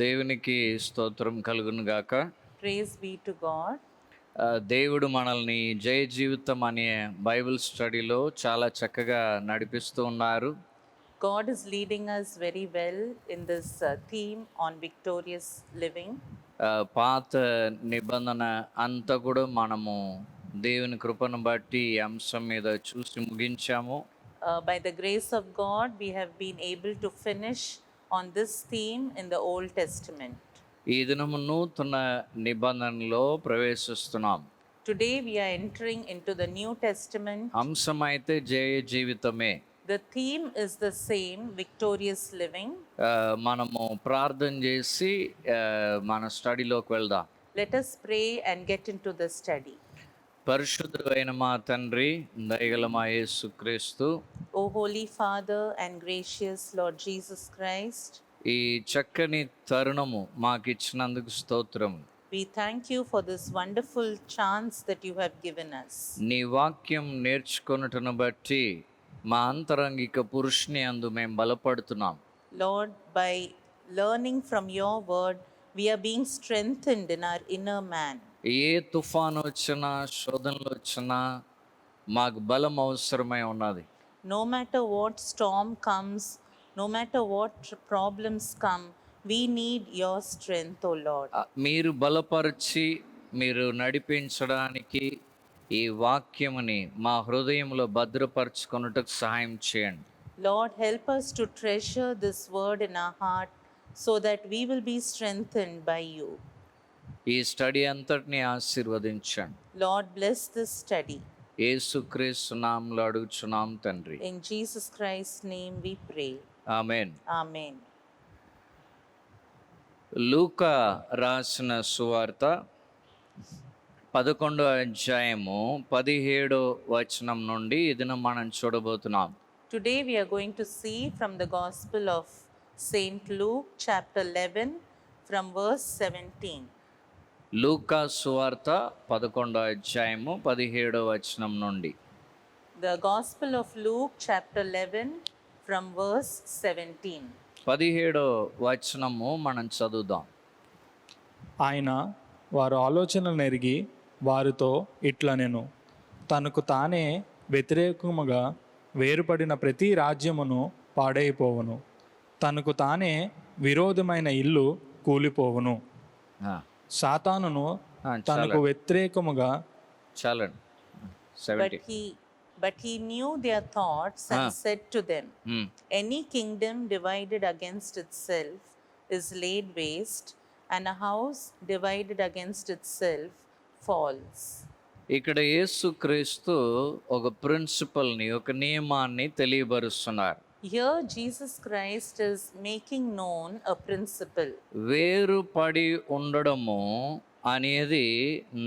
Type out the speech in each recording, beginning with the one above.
దేవునికి స్తోత్రం కలుగును గాక. Praise be to God. దేవుడు మనల్ని జయ జీవితం అనే బైబిల్ స్టడీలో చాలా చక్కగా నడిపిస్తూ ఉన్నారు. God is leading us very well in this theme on victorious living. పాత నిబంధన అంతా కూడా మనము దేవుని కృపను బట్టి ఈ అంశం మీద చూసి ముగించాము. By the grace of God, we have been able to finish on this theme in the Old Testament. ఈ దినము నూతన నిబంధనలో ప్రవేశిస్తున్నాం. Today we are entering into the New Testament. అంశం అయితే జయ జీవితమే. The theme is the same, victorious living. మనము ప్రార్థన చేసి మన స్టడీలోకి వెళ్దాం. Let us pray and get into the study. పరిశుద్ధుడు అయిన మా తండ్రి, దయగల మా యేసుక్రీస్తు, O Holy Father and gracious Lord Jesus Christ, ఈ చక్కని తరుణము మాకిచ్చినందుకు స్తోత్రం. we thank you for this wonderful chance that you have given us. నీ వాక్యం నేర్చుకొనుటను బట్టి మా అంతరంగిక పురుషుని అందు మేము బలపడుతున్నాం. Lord, by learning from your word, we are being strengthened in our inner man. ఏ తుఫాను వచ్చినా, శోధనలు వచ్చినా మాకు బలం అవసరమై ఉన్నది. No matter what storm comes, no matter what problems come, we need your strength, O Lord. మీరు బలపరిచి మీరు నడిపించడానికి ఈ వాక్యముని మా హృదయంలో భద్రపరచుకొనుటకు సహాయం చేయండి. Lord, help us to treasure this word in our heart so that we will be strengthened by you. ఈ స్టడీ అంతటిని ఆశీర్వదించండి. Lord, bless this study. యేసుక్రీస్తు నామములో అడుగుచున్నాం తండ్రి. In Jesus Christ's name we pray. Amen. Amen. లూకా రాసిన సువార్త 11వ అధ్యాయము 17వ వచనం నుండి ఇది మనం చూడబోతున్నాం. Today we are going to see from the Gospel of Saint Luke, chapter 11, from verse 17. లూకా సువార్త 11వ అధ్యాయము 17వ వచనం నుండి. The Gospel of Luke, chapter 11, from verse 17. 17వ వచనము మనం చదువుదాం. ఆయన వారు ఆలోచనలు ఎరిగి వారితో ఇట్లనెను, తనకు తానే వ్యతిరేకముగా వేరుపడిన ప్రతి రాజ్యమును పాడైపోవును, తనకు తానే విరోధమైన ఇల్లు కూలిపోవును. సాతానును తనకు వ్యతిరేకముగా చాలండి. But he knew their thoughts and said to them, any kingdom divided against itself is laid waste, and a house divided against itself falls. ఇక్కడ యేసుక్రీస్తు ఒక ప్రిన్సిపల్ని, ఒక నియమాన్ని తెలియబరుస్తున్నారు. Here Jesus Christ is making known a principle. వేరుపడి ఉండడము అనేది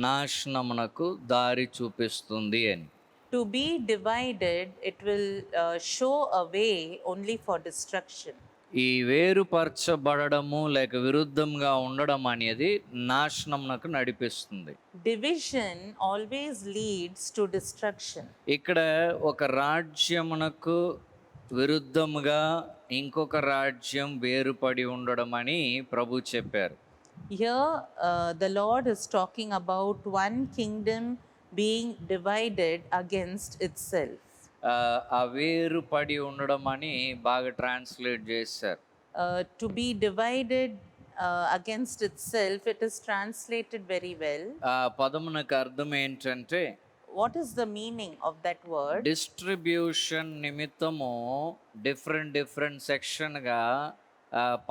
నాశనమునకు దారి చూపిస్తుంది అని. To be divided, it will show a way only for destruction. ఈ వేరుపరచబడము లేక విరుద్ధంగా ఉండడం అనేది నాశనమునకు నడిపిస్తుంది. Division always leads to destruction. ఇక్కడ ఒక రాజ్యమునకు విరుద్ధముగా ఇంకొక రాజ్యం వేరుపడి ఉండడం అని ప్రభు చెప్పారు. Here the Lord is talking about one kingdom being divided against itself. ఆ వేరుపడి ఉండడం అని బాగా ట్రాన్స్లేట్ చేశారు. To be divided against itself, it is translated very well. ఆ పదమునకు అర్థం ఏంటంటే, what is the meaning of that word? Distribution నిమిత్తము different సెక్షన్గా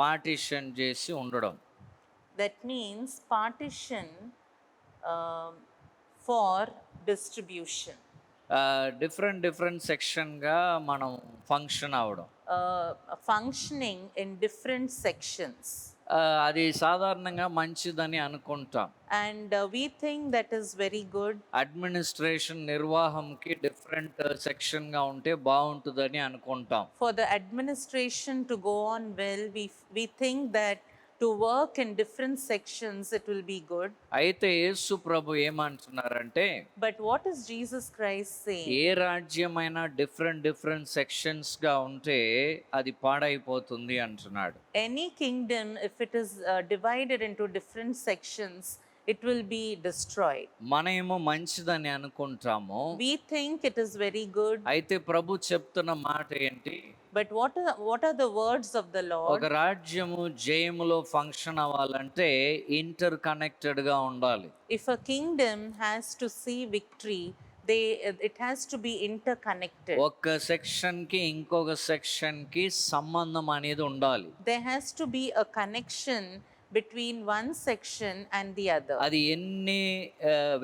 పార్టిషన్ చేసి ఉండడం. That means partition for distribution. Different సెక్షన్గా మనం ఫంక్షన్ అవడం. Functioning in different sections. అది సాధారణంగా మంచిదని అనుకుంటాం. And we think that is very good. Administration నిర్వాహంకి డిఫరెంట్ సెక్షన్గా ఉంటే బాగుంటుందని అనుకుంటాం. For the administration to go on well, we think that to work in different sections, it will be good. అయితే యేసు ప్రభు ఏమంటున్నారంటే, But what is Jesus Christ saying? ఏ రాజ్యమైనా different సెక్షన్స్గా ఉంటే అది పాడైపోతుంది అంటున్నాడు. Any kingdom, if it is divided into different sections, it will be destroyed. మనమేమో మంచిదని అనుకుంటాము, We think it is very good, అయితే ప్రభు చెప్తున్న మాట ఏంటి? but what are the words of the Lord? ఒక రాజ్యము జయములో ఫంక్షన్ అవ్వాలంటే ఇంటర్ కనెక్టెడ్గా ఉండాలి. If a kingdom has to see victory, it has to be interconnected. ఒక్క సెక్షన్కి ఇంకొక సెక్షన్కి సంబంధం అనేది ఉండాలి. There has to be a connection between one section and the other. అది ఎన్ని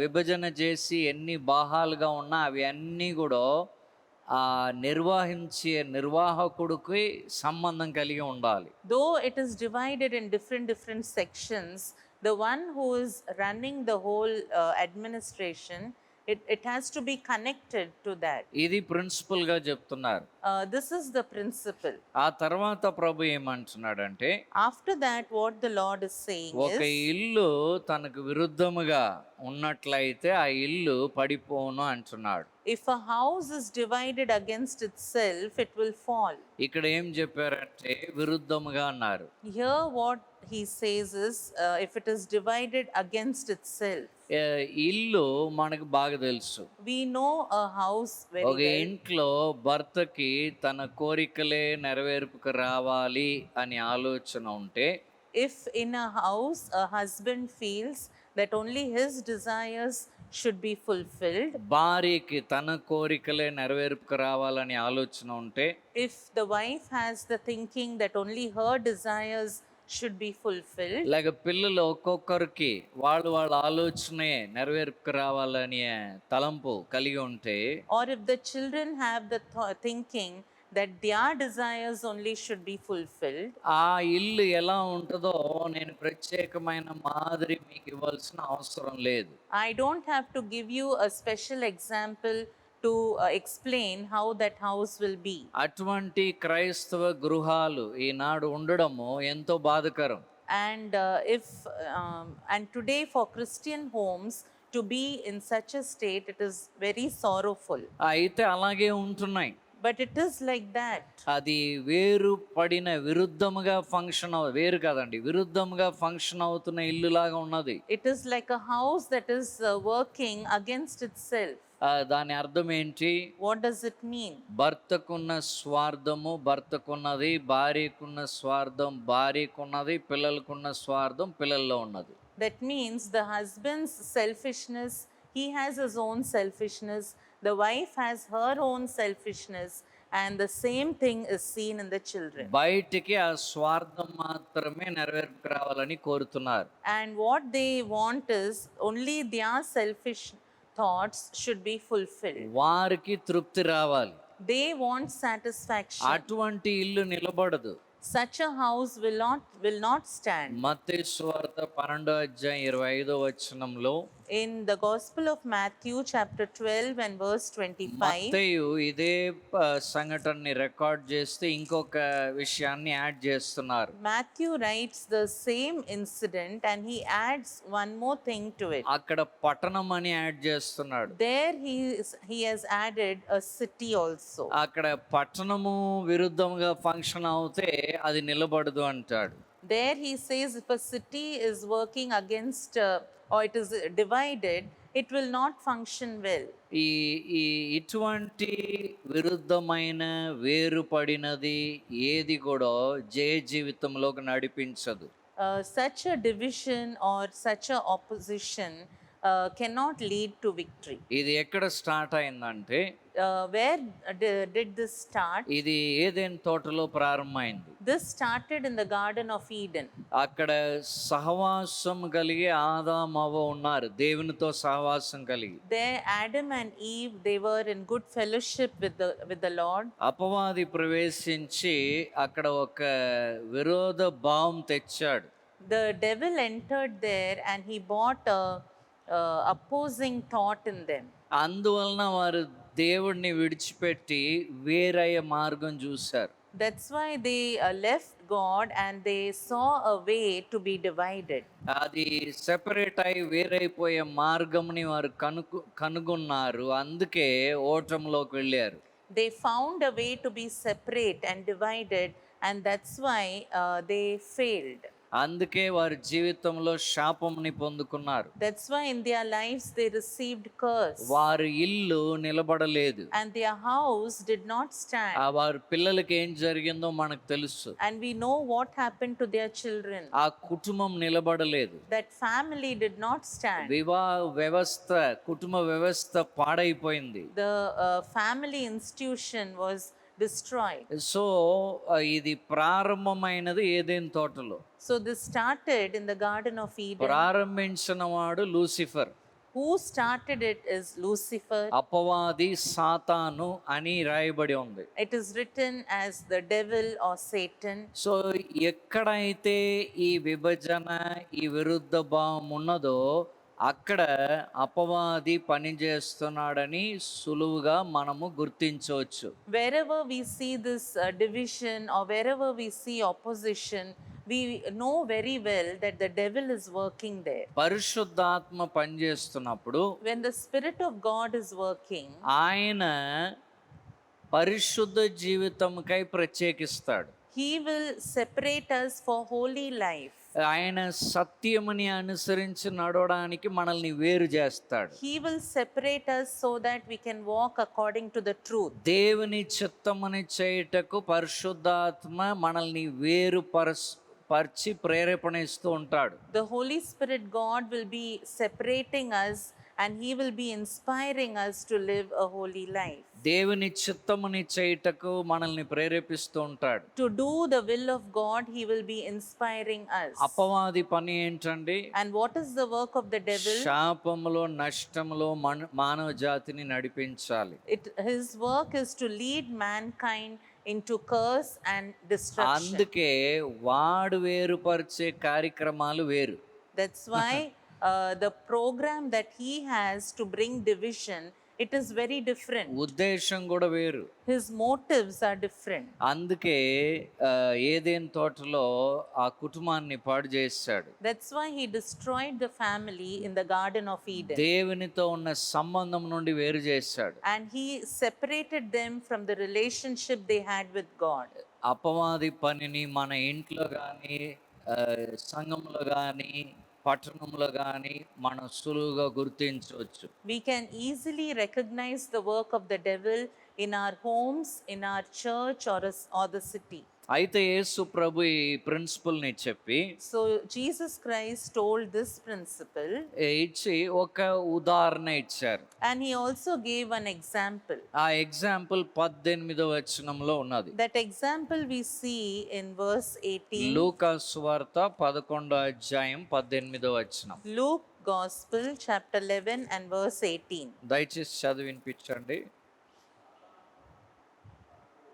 విభజన చేసి ఎన్ని భాగాలుగా ఉన్నా అవి అన్నీ కూడా ఆ నిర్వహించే నిర్వాహకుడికి సంబంధం కలిగి ఉండాలి. Though it is divided in different sections, the one who is running the whole administration, it has to be connected to that. ఇది ప్రిన్సిపల్గా చెప్తున్నారు. This is the principle. ఆ తర్వాత ప్రభు ఏమంటున్నాడంటే, After that, what the Lord is saying ఒక is, ఇల్లు తనకు విరుద్ధముగా ఉన్నట్లయితే ఆ ఇల్లు పడిపోను అంటున్నాడు. if a house is divided against itself, it will fall. ఇక్కడ ఏం చెప్పారంటే విరుద్ధముగా అన్నారు. Here what he says is, if it is divided against itself. ఇల్లు మనకు బాగా తెలుసు. We know a house very ఒక well. ఇంట్లో భర్తకి తన కోరికలే నెరవేర్పుకు రావాలి అని ఆలోచన ఉంటే, If in a house a husband feels that only his desires should be fulfilled, భార్యకి తన కోరికలే నెరవేర్పుకు రావాలని ఆలోచన ఉంటే, if the wife has the thinking that only her desires should be fulfilled, లేక పిల్లలు ఒక్కొక్కరికి వాళ్ళ ఆలోచనే నెరవేర్పుకు రావాలని తలంపు కలిగి ఉంటే, or if the children have the thinking that their desires only should be fulfilled, ఆ ఇల్లు ఎలా ఉంటుందో నేను ప్రత్యేకమైన మాదిరి మీకు ఇవ్వాల్సిన అవసరం లేదు. I don't have to give you a special example to explain how that house will be. అటువంటి క్రైస్తవ గృహాలు ఈనాడు ఉండడము ఎంతో బాధకరం. And and today for Christian homes to be in such a state, it is very sorrowful. అయితే అలాగే ఉంటున్నాయి. But it is like that. అది వేరు పడిన విరుద్ధముగా వేరు కాదండి, విరుద్ధముగా ఫంక్షన్ అవుతున్న ఇల్లులాగా ఉన్నది. It is like a house that is working against itself. దాని అర్థం ఏంటి? What does it mean? భర్తకున్న స్వార్థము భర్తకున్నది, భార్యకున్న స్వార్థం భార్యకున్నది, పిల్లలకున్న స్వార్థం పిల్లల్లో ఉన్నది. That means the husband's selfishness, he has his own selfishness, the wife has her own selfishness, and the same thing is seen in the children. బయటికి ఆ స్వార్థం మాత్రమే నెరవేర్పుకు రావాలని కోరుతున్నారు. And what they want is only their selfish thoughts should be fulfilled. వారికి తృప్తి రావాలి. They want satisfaction. అటువంటి ఇల్లు నిలబడదు. Such a house will not stand. మత్తయి సువార్త 12:25 In the Gospel of Matthew chapter 12 and verse 25, మత్తయి ఇదే సంఘటనని రికార్డ్ చేస్తే ఇంకొక విషయాన్ని యాడ్ చేస్తున్నారు. Matthew writes the same incident and he adds one more thing to it. అక్కడ పట్టణం అని యాడ్ చేస్తున్నాడు. There he has added a city also. అక్కడ పట్టణము విరుద్ధంగా ఫంక్షన్ అవుతే అది నిలబడదు అంటాడు. There he says if a city is working against or it is divided, it will not function well. ఇటువంటి విరుద్ధమైన వేరుపడినది ఏది కూడా జయ జీవితంలోకి నడిపించదు. Such a division or such a opposition cannot lead to victory. ఇది ఎక్కడ స్టార్ట్ అయిందంటే, Where did this start? ఇది ఏదెన్ తోటలో ప్రారంభమైంది. This started in the Garden of Eden. అక్కడ సహవాసం కలిగి ఆదాము అవ్వ ఉన్నారు, దేవునితో సహవాసం కలిగి. There Adam and Eve, they were in good fellowship with the Lord. అపవాది ప్రవేశించి అక్కడ ఒక విరోధ భావం తెచ్చాడు. The devil entered there and he brought a opposing thought in them. అందువలన వారు దేవుడిని విడిచిపెట్టి వేరయ్య మార్గం చూశారు. That's why they left God and they saw a way to be divided. అది సెపరేట్ అయి వేరైపోయే మార్గంని వారు కనుగొన్నారు, అందుకే ఓటంలోకి వెళ్ళారు. They found a way to be separate and divided, and that's why they failed. అందుకే వారి జీవితంలో శాపంని పొందుకున్నారు. That's why in their lives they received curse, వారి ఇల్లు నిలబడలేదు. and their house did not stand. వారి పిల్లలకి ఏం జరిగిందో మనకు తెలుసు. And we know what happened to their children. ఆ కుటుంబం నిలబడలేదు. That family did not stand. వివాహ వ్యవస్థ, కుటుంబ వ్యవస్థ పాడైపోయింది. The family institution was destroyed. So ఇది ప్రారంభమైనది ఏదెన్ తోటలో. So this started in the Garden of Eden. ప్రారంభించిన వాడు Lucifer. Who started it is Lucifer. అపవాది, సాతాను అని రాయబడి ఉంది. It is written as the devil or Satan. So ఎక్కడైతే ఈ విభజన, ఈ విరుద్ధ భావం ఉన్నదో అక్కడ అపవాది పనిచేస్తున్నాడని సులువుగా మనము గుర్తించవచ్చు. Wherever we see this division or wherever we see opposition, we know very well that the devil is working there. పరిశుద్ధాత్మ పనిచేస్తున్నప్పుడు When the Spirit of God is working, ఆయన పరిశుద్ధ జీవితంకై ప్రత్యేకిస్తాడు. He will separate us for holy life. ఆయన సత్యముని అనుసరించి నడవడానికి మనల్ని వేరు చేస్తాడు. He will separate us so that we can walk according to the truth. దేవుని చిత్తముని చేయుటకు పరిశుద్ధాత్మ మనల్ని పరిచి ప్రేరేపణ ఇస్తూ ఉంటాడు. The Holy Spirit God will be separating us and He will be inspiring us to live a holy life. దేవుని చిత్తముని చేయుటకు మనల్ని ప్రేరేపిస్తూ ఉంటాడు. To do the will of God, He will be inspiring us. అపవాది పని ఏంటండి? And what is the work of the devil? శాపములో, నష్టములో మానవ జాతిని నడిపించాలి. His work is to lead mankind into curse and destruction. అందుకే వాడు వేరుపరిచే కార్యక్రమాలు వేరు. That's why the program that he has to bring division, it is very different. ఉద్దేశం కూడా వేరు. His motives are different. అందుకే ఏదెన్ తోటలో ఆ కుటుంబాన్ని పాడు చేశాడు. That's why he destroyed the family in the Garden of Eden. దేవునితో ఉన్న సంబంధం నుండి వేరు చేశాడు. And he separated them from the relationship they had with God. అపవాది పనిని మన ఇంట్లో కానీ, సంఘంలో కానీ, పట్టణంలో కానీ మనం సులువుగా గుర్తించవచ్చు. We can easily recognize the work of the devil in our homes, in our church or the city. అయితే యేసు ప్రభు ఈ ప్రిన్సిపల్ని చెప్పి, So Jesus Christ told this principle, ఇచ్చి ఒక ఉదాహరణ ఇచ్చారు. and he also gave an example. ఆ ఎగ్జాంపుల్ 18వ వచనంలో ఉన్నది. That example we see in verse 18. లూకా సువార్త 11వ అధ్యాయం 18వ వచనం. Luke Gospel chapter 11 and verse 18. దయచేసి చదివి వినిపించండి.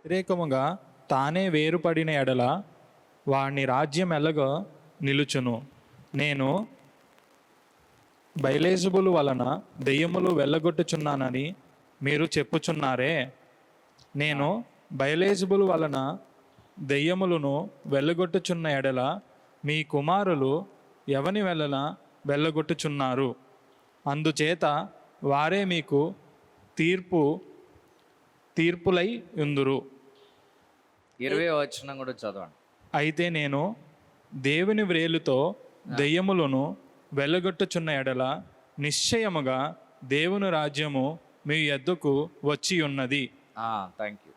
వ్యతిరేకముగా తానే వేరుపడిన ఎడల వాణ్ణి రాజ్యం ఎలాగో నిలుచును. నేను బయలేజబులు వలన దెయ్యములు వెళ్ళగొట్టుచున్నానని మీరు చెప్పుచున్నారే. నేను బయలేజబులు వలన దెయ్యములను వెళ్ళగొట్టుచున్న ఎడల మీ కుమారులు ఎవని వలన వెళ్ళగొట్టుచున్నారు? అందుచేత వారే మీకు తీర్పులై ఉందురు. 20వ వచనం కూడా చదవండి. అయితే నేను దేవుని వ్రేలుతో దెయ్యములను వెళ్ళగొట్టుచున్న ఎడల నిశ్చయముగా దేవుని రాజ్యము మీ యొద్దకు వచ్చి ఉన్నది. Thank you.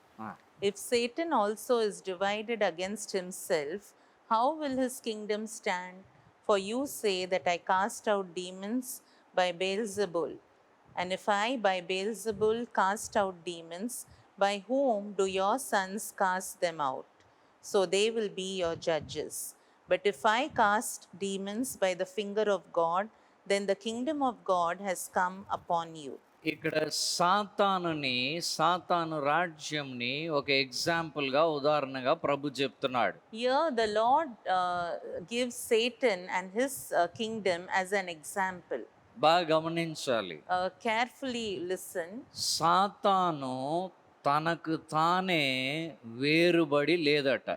If Satan also is divided against himself, how will his kingdom stand? For you say that I cast out demons by Beelzebul. And if I by Beelzebul cast out demons, by whom do your sons cast them out? So they will be your judges. But if I cast demons by the finger of God, then the kingdom of God has come upon you. ఇక్కడ సాతాను రాజ్యంని ఒక ఎగ్జాంపుల్గా, ఉదాహరణగా ప్రభు చెప్తున్నాడు. Here the Lord gives Satan and his kingdom as an example. బాగా గమనించాలి. Carefully listen. సాతాను తనకు తానే వేరుబడి లేదట.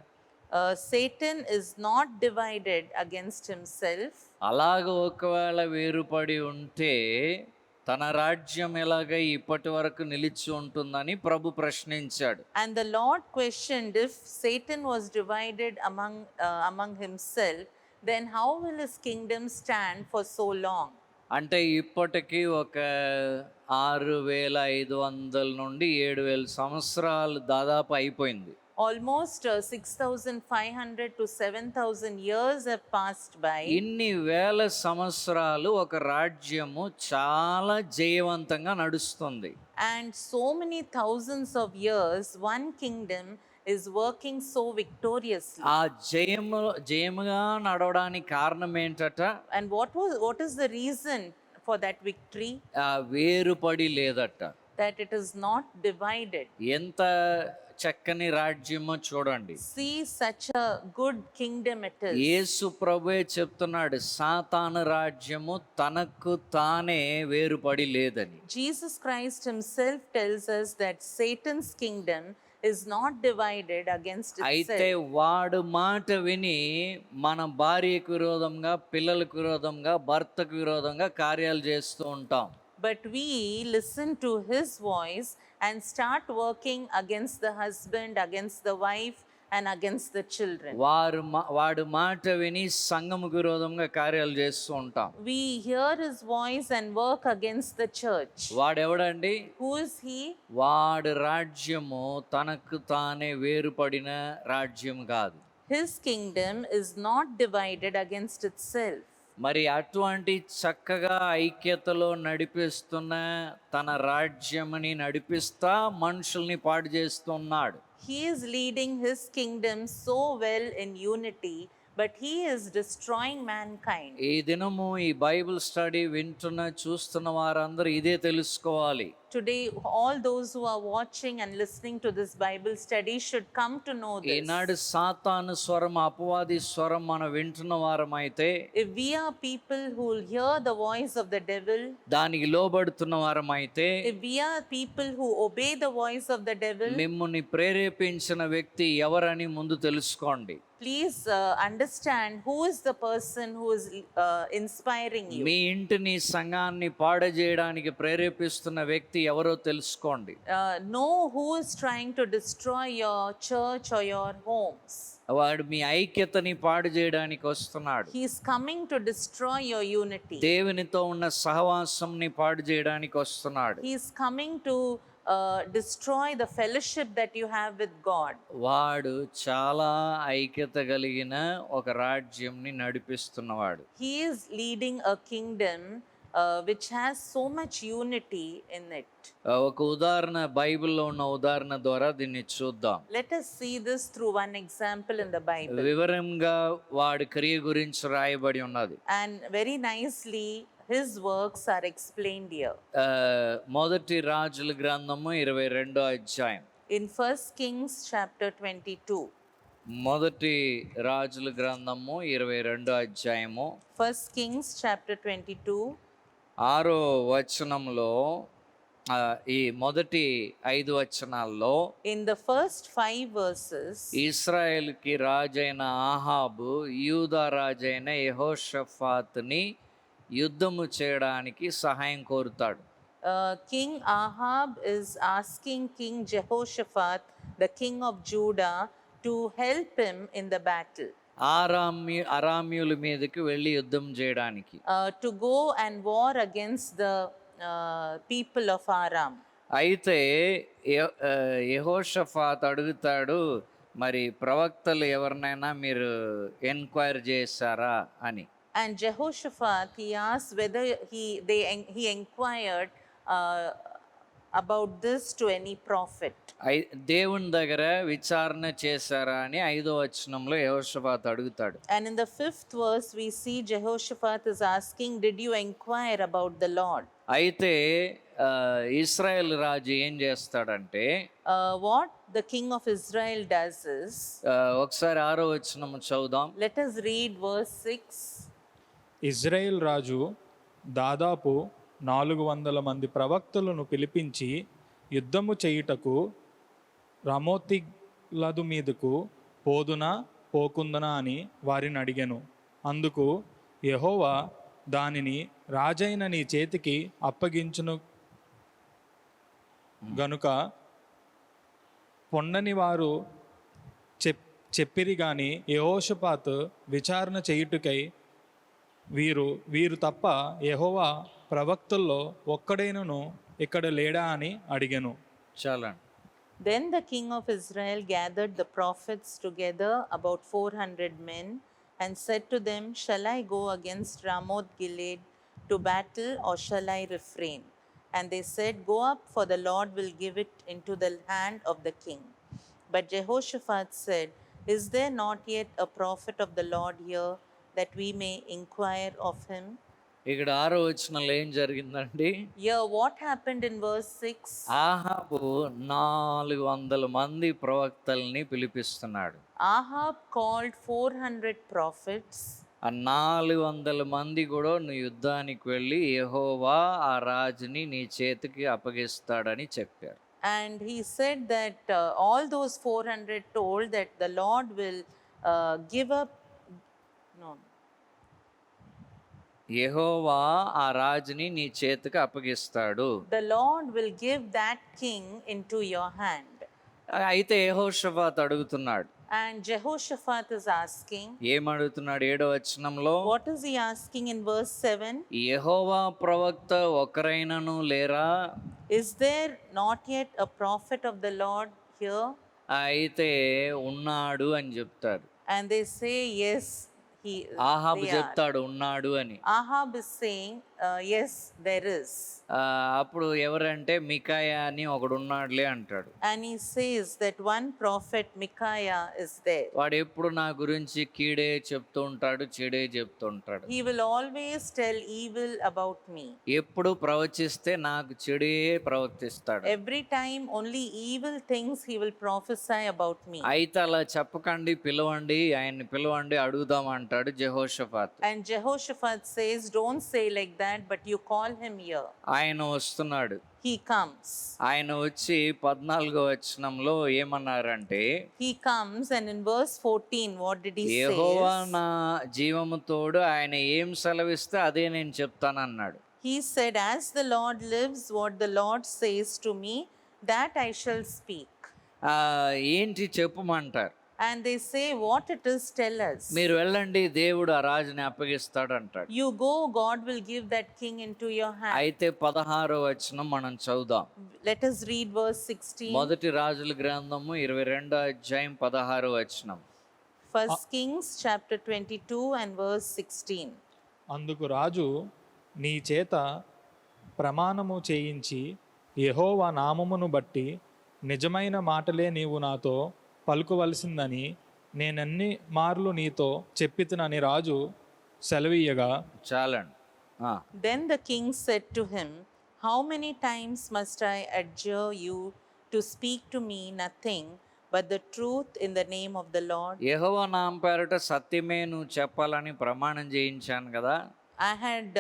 Satan is not divided against himself. అలాగ ఒకవేళ వేరుపడి ఉంటే తన రాజ్యం ఎలాగ ఇప్పటి వరకు నిలిచి ఉంటుందని ప్రభు ప్రశ్నించాడు. And the Lord questioned, if Satan was divided among himself, then how will his kingdom stand for so long? అంటే ఇప్పటికీ ఒక 6500 నుండి 7000 సంవత్సరాలు దాదాపు అయిపోయింది. Almost 6,500 to 7,000 years have passed by. ఇన్ని వేల సంవత్సరాలు ఒక రాజ్యము చాలా జయవంతంగా నడుస్తుంది. And so many thousands of years, one kingdom is working so victoriously. ఆ జయముగా నడవడానికి కారణం ఏంటట? And what is the reason for that victory? వేరుపడి లేదట. That it is not divided. ఎంత చక్కని రాజ్యమో చూడండి. See, such a good kingdom it is. యేసు ప్రభువే చెప్తున్నాడు, సాతాను రాజ్యము తనకు తానే వేరుపడి లేదని. Jesus Christ himself tells us that Satan's kingdom is not divided against అయితే itself. వాడు మాట విని మన భార్యకు విరోధంగా, పిల్లలకు విరోధంగా, భర్తకు విరోధంగా కార్యాలు చేస్తూ ఉంటాం. But we listen to his voice and start working against the husband, against the wife, and against the children. వాడు మాట విని సంఘముకు విరోధంగా కార్యాలు చేస్తూ ఉంటాం. We hear his voice and work against the church. వాడెవడండి? Who is he? వాడు రాజ్యము తనకు తానే వేరుపడిన రాజ్యం కాదు. His kingdom is not divided against itself. మరి అటువంటి చక్కగా ఐక్యతలో నడిపిస్తున్న తన రాజ్యముని నడిపిస్తా మనుషుల్ని పాడు చేస్తున్నాడు. He is leading his kingdom so well in unity, but he is destroying mankind. ఈ దినము ఈ బైబిల్ స్టడీ చూస్తున్న వారందరూ ఇదే తెలుసుకోవాలి. Today, all those who are watching and listening to this Bible study should come to know this. ఈనాడు సాతాను స్వరం, అపవాది స్వరం మనం వింటున్న వారమైతే, If we are people who will hear the voice of the devil, దానికి లోబడుతున్న వారమైతే, if we are people who obey the voice of the devil, మిమ్ముని ప్రేరేపించిన వ్యక్తి ఎవరని ముందు తెలుసుకోండి. please understand who is the person who is inspiring you. మీ ఇంటిని, సంఘాన్ని పాడజేయడానికి ప్రేరేపిస్తున్న వ్యక్తి ఎవరో తెలుసుకోండి. Know who is trying to destroy your church or your homes. వాడు మీ ఐక్యతని పాడు చేయడానికి వస్తున్నాడు. He is coming to destroy your unity. దేవునితో ఉన్న సహవాసంని పాడు చేయడానికి వస్తున్నాడు. He is coming to destroy the fellowship that you have with God. వాడు చాలా ఐక్యత కలిగిన ఒక రాజ్యంని నడిపిస్తున్నవాడు. He is leading a kingdom which has so much unity in it. ఒక ఉదాహరణ, బైబిల్లో ఉన్న ఉదాహరణ ద్వారా దీన్ని చూద్దాం. Let us see this through one example in the Bible. వివరంగా వాడి క్రియ గురించి రాయబడి ఉన్నది. And very nicely his works are explained here. మొదటి రాజుల గ్రంథము 22వ అధ్యాయం. In 1 Kings chapter 22. మొదటి రాజుల గ్రంథము 22వ అధ్యాయము 1 Kings chapter 22. 6వ వచనంలో, ఈ మొదటి 5 వచనాల్లో, In the first 5 verses, ఇశ్రాయేలుకి రాజైన ఆహాబు యూదా రాజైన యెహోషాఫాతుని యుద్ధము చేయడానికి సహాయం కోరుతాడు. King Ahab is asking King Jehoshaphat, the king of Judah, to help him in the battle. అరామ్యుల మీదకి వెళ్ళి యుద్ధం చేయడానికి, To go and war against the people of Aram. అయితే యెహోషాఫాతు అడుగుతాడు, మరి ప్రవక్తలు ఎవరినైనా మీరు ఎంక్వైరీ చేశారా అని. And Jehoshaphat, he asked whether he inquired about this to any prophet. దేవుని దగ్గర విచారణ చేశారా అని 5వ వచనంలో యెహోషాఫాతు అడుగుతాడు. And in the 5th verse we see Jehoshaphat is asking, did you inquire about the Lord? అయితే ఇశ్రాయేల్ రాజు ఏం చేస్తాడంటే, What the king of Israel does is, ఒకసారి 6వ వచనం చదువుదాం. let us read verse 6. Israel రాజు దాదాపు 400 మంది ప్రవక్తలను పిలిపించి యుద్ధము చేయుటకు రామోతిగ్లదు మీదకు పోదునా పోకుందునా అని వారిని అడిగాను. అందుకు యెహోవా దానిని రాజైన నీ చేతికి అప్పగించును గనుక పొండని వారు చెప్పిరి గాని యెహోషాపాతు విచారణ చేయుటకై వీరు తప్ప యెహోవా ప్రవక్తల్లో ఒక్కడైనను ఇక్కడ లేడా అని అడిగాను. చాలండి. Then the king of Israel gathered the prophets together, about 400 men, and said to them, Shall I go against Ramoth Gilead to battle, or shall I refrain? And they said, Go up, for the Lord will give it into the hand of the king. But Jehoshaphat said, Is there not yet a prophet of the Lord here, that we may inquire of him? ఇక్కడ 6వ వచనంలో ఏం జరిగిందండి? Here, what happened in verse 6? ఆహాబు 400 మంది ప్రవక్తల్ని పిలిపిస్తున్నాడు. Ahab called 400 prophets. ఆ 400 మంది కూడా నువ్వు యుద్ధానికి వెళ్ళి యెహోవా ఆ రాజుని నీ చేతికి అప్పగిస్తాడని చెప్పారు. And he said that all those 400 told that the Lord will give up. No. యెహోవా ఆ రాజుని నీ చేతికి అప్పగిస్తాడు. The Lord will give that king into your hand. అయితే యెహోషాపాతు అడుగుతున్నాడు. And Jehoshaphat is asking. ఏమడుగుతున్నాడు 7వ వచనంలో? What is he asking in verse 7? యెహోవా ప్రవక్త ఒకరైనను లేరా? Is there not yet a prophet of the Lord here? అయితే ఉన్నాడు అని చెప్తారు. And they say, yes, he. ఆహాబు they are. చెప్తాడు ఉన్నాడు అని. Ahab is saying, yes, there is. అప్పుడు ఎవరంటే మికాయా అని ఒకడు ఉన్నాడులే అంటాడు. And he says that one prophet Micaiah is there. వాడు ఎప్పుడు నా గురించి కీడే చెప్తూ ఉంటాడు, చెడే చెప్తూ ఉంటాడు. He will always tell evil about me. ఎప్పుడు ప్రవచిస్తే నాకు చెడే ప్రవర్తిస్తాడు. Every time only evil things he will prophesy about me. అయితే అలా చెప్పకండి, పిలవండి, ఆయన్ని పిలవండి, అడుగుదాం అంటాడు జెహోషాపాతు. And Jehoshaphat says, don't say like that, but you call him here. ఆయన వస్తున్నాడు. He comes. ఆయన వచ్చి 14వ వచనంలో ఏమన్నారంటే, He comes, and in verse 14, what did he say? యెహోవా నా జీవము తోడు, ఆయన ఏం సెలవిస్తే అదే నేను చెప్తానన్నాడు. He said, as the Lord lives, what the Lord says to me, that I shall speak. ఏంటి చెప్పమంటారు? And they say, what it is, tell us. మీరు వెళ్ళండి, దేవుడు ఆ రాజుని అప్పగిస్తాడు అంటాడు. You go, God will give that king into your hand. అయితే 16వ వచనం మనం చదువుదాం. Let us read verse 16. మొదటి రాజుల గ్రంథము 22వ అధ్యాయం 16వ వచనం. First Kings chapter 22 and verse 16. అందుకు రాజు నీ చేత ప్రమాణము చేయించి యెహోవా నామమును బట్టి నిజమైన మాటలే నీవు నాతో పలుకవలసిందని నేనన్ని మార్లు నీతో చెప్పితునని రాజు సెలవీయగా. చాలండి. Then the king said to him, how many times must I adjure you to speak to me nothing but the truth in the name of the Lord? యెహోవా నామం పేరట సత్యమే నువ్వు చెప్పాలని ప్రమాణం చేయించాను కదా. I had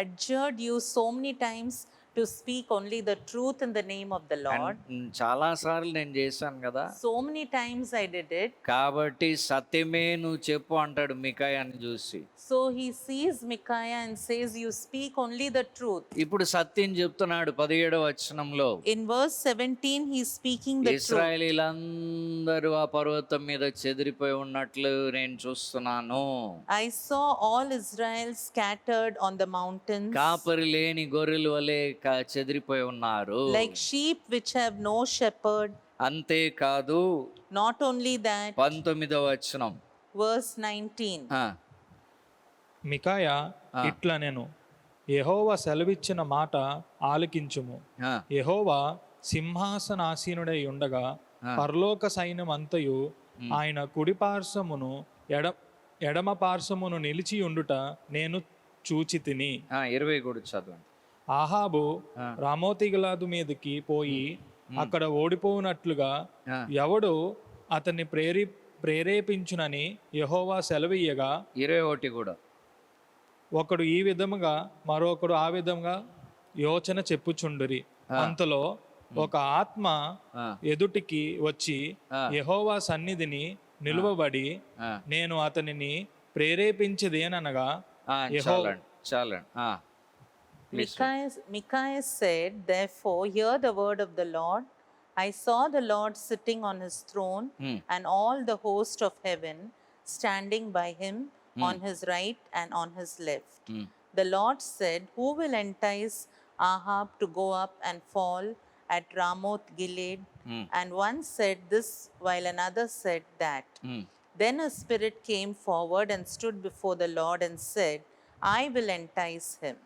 adjured you so many times to speak only the truth in the name of the Lord. చాలా సార్లు నేను చేశాను కదా. So many times I did it. కాబట్టి సత్యమే నువ్వు చెప్పు అంటాడు మికాయాని చూసి. So he sees Micaiah and says, you speak only the truth. ఇప్పుడు సత్యం చెప్తున్నాడు 17వ వచనంలో. In verse 17 he is speaking the truth. ఇశ్రాయేలీలందరూ ఆ పర్వతం మీద చెదిరిపోయి ఉన్నట్లు నేను చూస్తున్నాను. I saw all Israel scattered on the mountains, కాపరి లేని గొర్రెల వలె చెదిరిపోయి ఉన్నారు. like sheep which have no shepherd. అంతేకాదు, Not only that, 19వ వచనం. verse 19. మికాయా ఇట్లా నేను యెహోవా సెలవిచ్చిన మాట ఆలకించుము. యెహోవా సింహాసనాసీనుడై ఉండగా పరలోక సైన్యం అంతయు ఆయన కుడి పార్శ్వమును ఎడమ పార్శ్వమును నిలిచి ఉండుట నేను చూచి తిని. 20 కూడా చదవండి. ఆహాబు రామోతిగిలాదు మీదకి పోయి అక్కడ ఓడిపోనట్లుగా ఎవడు అతన్ని ప్రేరేపించునని యెహోవా సెలవీయగా. 21 కూడా. ఒకడు ఈ విధముగా మరొకడు ఆ విధముగా యోచన చెప్పుచుండురి. అంతలో ఒక ఆత్మ ఆ, ఎదుటికి వచ్చి యెహోవా సన్నిధిని నిలువబడి ఆ. నేను అతనిని ప్రేరేపించదేననగా చాలండి చాలండి. Micaiah said, Therefore, hear the word of the Lord. I saw the Lord sitting on his throne, and all the host of heaven standing by him on his right and on his left. The Lord said, Who will entice Ahab to go up and fall at Ramoth Gilead? And one said this, while another said that. Then a spirit came forward and stood before the Lord and said, I will entice him.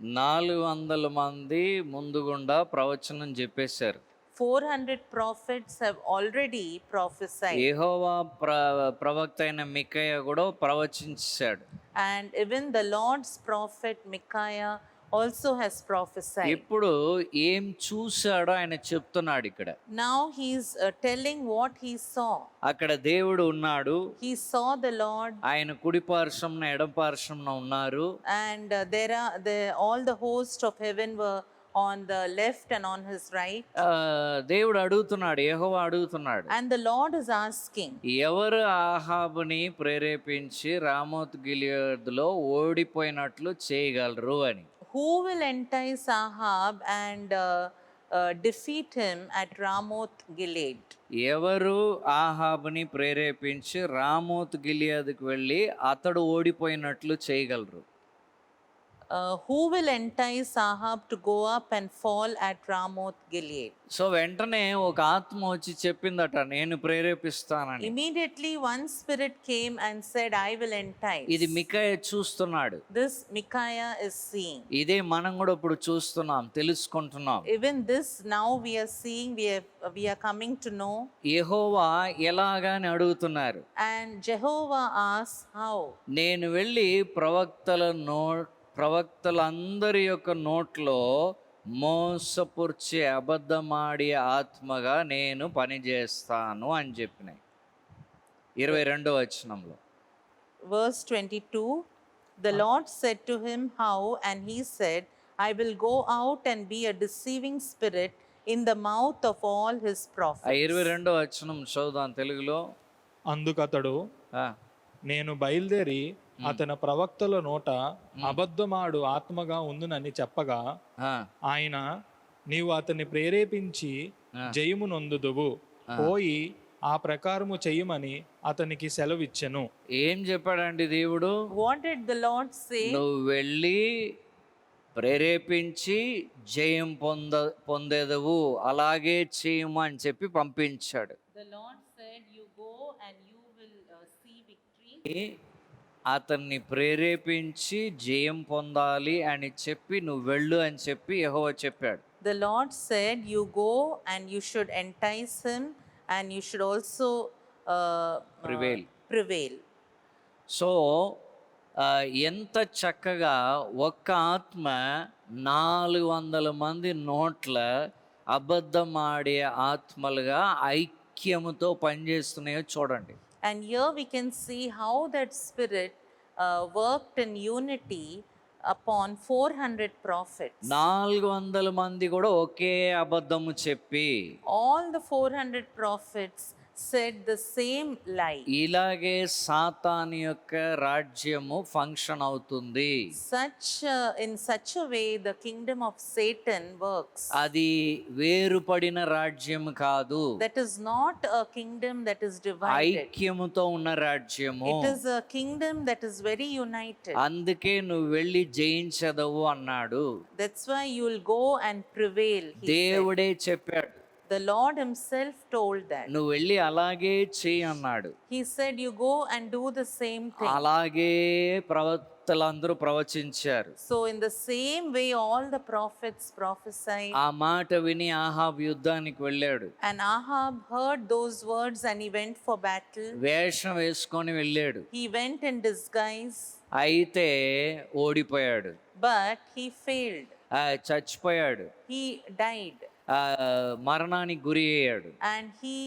400 మంది ముందుగుండా ప్రవచనం చెప్పేశారు. 400 prophets have already prophesied, యెహోవా ప్రవక్త అయిన మికయ కూడా ప్రవచించాడు. and even the Lord's prophet Micaiah also has prophesied. ఇప్పుడు ఏం చూశాడో ఆయన చెప్తున్నాడు ఇక్కడ. Now he's telling what he saw. అక్కడ దేవుడు ఉన్నాడు, He saw the Lord, ఆయన కుడి పార్శ్వంన ఎడం పార్శ్వంన ఉన్నారు. and all the host of heaven were on the left and on his right. దేవుడు అడుగుతున్నాడు, యెహోవా అడుగుతున్నాడు, And the Lord is asking, ఎవరు ఆహాబుని ప్రేరేపించి రామోత్ గిలియదులో ఓడిపోయినట్లు చేయగలరు అని. Who will entice Ahab and defeat him at Ramoth Gilead? ఎవరు ఆహాబుని ప్రేరేపించి రామోత్ గిలియదుకు వెళ్ళి అతడు ఓడిపోయినట్లు చేయగలరు. Who will entice Ahab to go up and fall at Ramoth Gilead? So వెంటనే ఒక ఆత్మ వచ్చి చెప్పిందట, నేను ప్రేరేపిస్తానని. Immediately one spirit came and said, I will entice. ఇది మికయ చూస్తున్నాడు. This Micaiah is seeing. ఇదే మనం కూడా ఇప్పుడు చూస్తున్నాం, తెలుసుకుంటున్నాం. Even this now we are seeing, we are coming to know. యెహోవా ఎలాగని అడుగుతున్నారు. And Jehovah asks, how? నేను వెళ్ళి ప్రవక్తలందరి యొక్క నోట్లో మోసపుర్చే అబద్ధమాడి ఆత్మగా నేను పనిచేస్తాను అని చెప్పినాయి. 22వ వచనంలో. Verse 22, the Lord said to him, how? And he said, I will go out and be a deceiving spirit in the mouth of all his prophets. 22వ వచనం చదువుదాం తెలుగులో. అందుకతడు ఆ, నేను బయలుదేరి అతని ప్రవక్తల నోట అబద్ధమాడు ఆత్మగా ఉందునని చెప్పగా ఆ, ఆయన నీవు అతన్ని ప్రేరేపించి జయము నొందుదువు, పోయి ఆ ప్రకారము చెయ్యమని అతనికి సెలవిచ్చెను. ఏం చెప్పాడండి దేవుడు? What did the Lord say? నువ్వు వెళ్ళి ప్రేరేపించి జయం పొందేదవు, అలాగే చేయము అని చెప్పి పంపించాడు. The Lord said, you go and you will see victory. అతన్ని ప్రేరేపించి జయం పొందాలి అని చెప్పి నువ్వు వెళ్ళు అని చెప్పి యెహోవా చెప్పాడు. The Lord said, you go and you should entice him and you should also prevail. So ఎంత చక్కగా ఒక్క ఆత్మ 400 మంది నోట్ల అబద్ధమాడే ఆత్మలుగా ఐక్యముతో పనిచేస్తున్నాయో చూడండి. And here we can see how that spirit worked in unity upon 400 prophets. 400 మంది కూడా ఒకే అబద్ధము చెప్పి All the 400 prophets said the same lie. ఇలాగే సాతాను యొక్క రాజ్యము ఫంక్షన్ అవుతుంది. In such a way the kingdom of Satan works. అది వేరుపడిన రాజ్యం కాదు, That is not a kingdom that is divided. ఐక్యముతో ఉన్న రాజ్యము. It is a kingdom that is very united. అందుకే నువ్వు వెళ్ళి జయించదవు అన్నాడు. That's why you will go and prevail. He said. దేవుడే చెప్పాడు, The Lord himself told that. నువ్వు వెళ్ళి అలాగే చెయ్యి అన్నాడు. He said, you go and do the same thing. అలాగే ప్రవక్తలందరూ ప్రవచించారు. So in the same way all the prophets prophesied. ఆ మాట విని ఆహాబ్ యుద్ధానికి వెళ్ళాడు. And Ahab heard those words and he went for battle. వేషం వేసుకొని వెళ్ళాడు. He went in disguise. అయితే ఓడిపోయాడు, But he failed. చచ్చిపోయాడు, He died. మరణానికి గురి అయ్యాడు. And he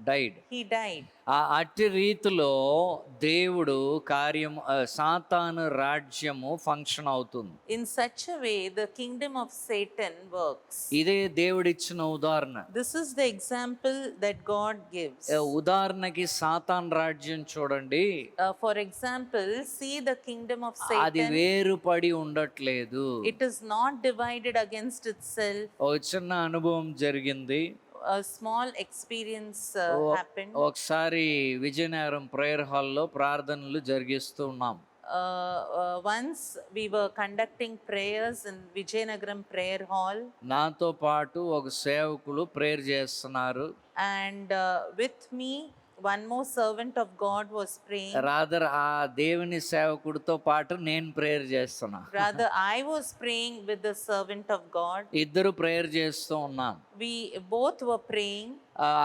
died. he died. అట్టి రీతిలో దేవుడు కార్యం సాతాను రాజ్యము ఫంక్షన్ అవుతుంది. In such a way, the kingdom of Satan works. ఇదే దేవుడిచ్చిన ఉదాహరణ. This is the example that God gives. ఉదాహరణకి సాతాన్ రాజ్యం చూడండి, For example, see the kingdom of అది Satan. వేరుపడి ఉండట్లేదు. It is not divided against itself. ఒక చిన్న అనుభవం జరిగింది. A small experience happened. ఒకసారి విజయనగరం ప్రేయర్ హాల్లో ప్రార్థనలు జరిగిస్తూ ఉన్నాం. Once we were conducting prayers in Vijayanagaram prayer hall, నాతో పాటు ఒక సేవకులు ప్రేయర్ చేస్తున్నారు. and with me one more servant of God was praying. Rather ఆ దేవుని సేవకుడితో పాటు నేను ప్రేయర్ చేస్తున్నా. Rather, I was praying with the servant of God. ఇద్దరు ప్రేయర్ చేస్తూ ఉన్నాం. We both were praying.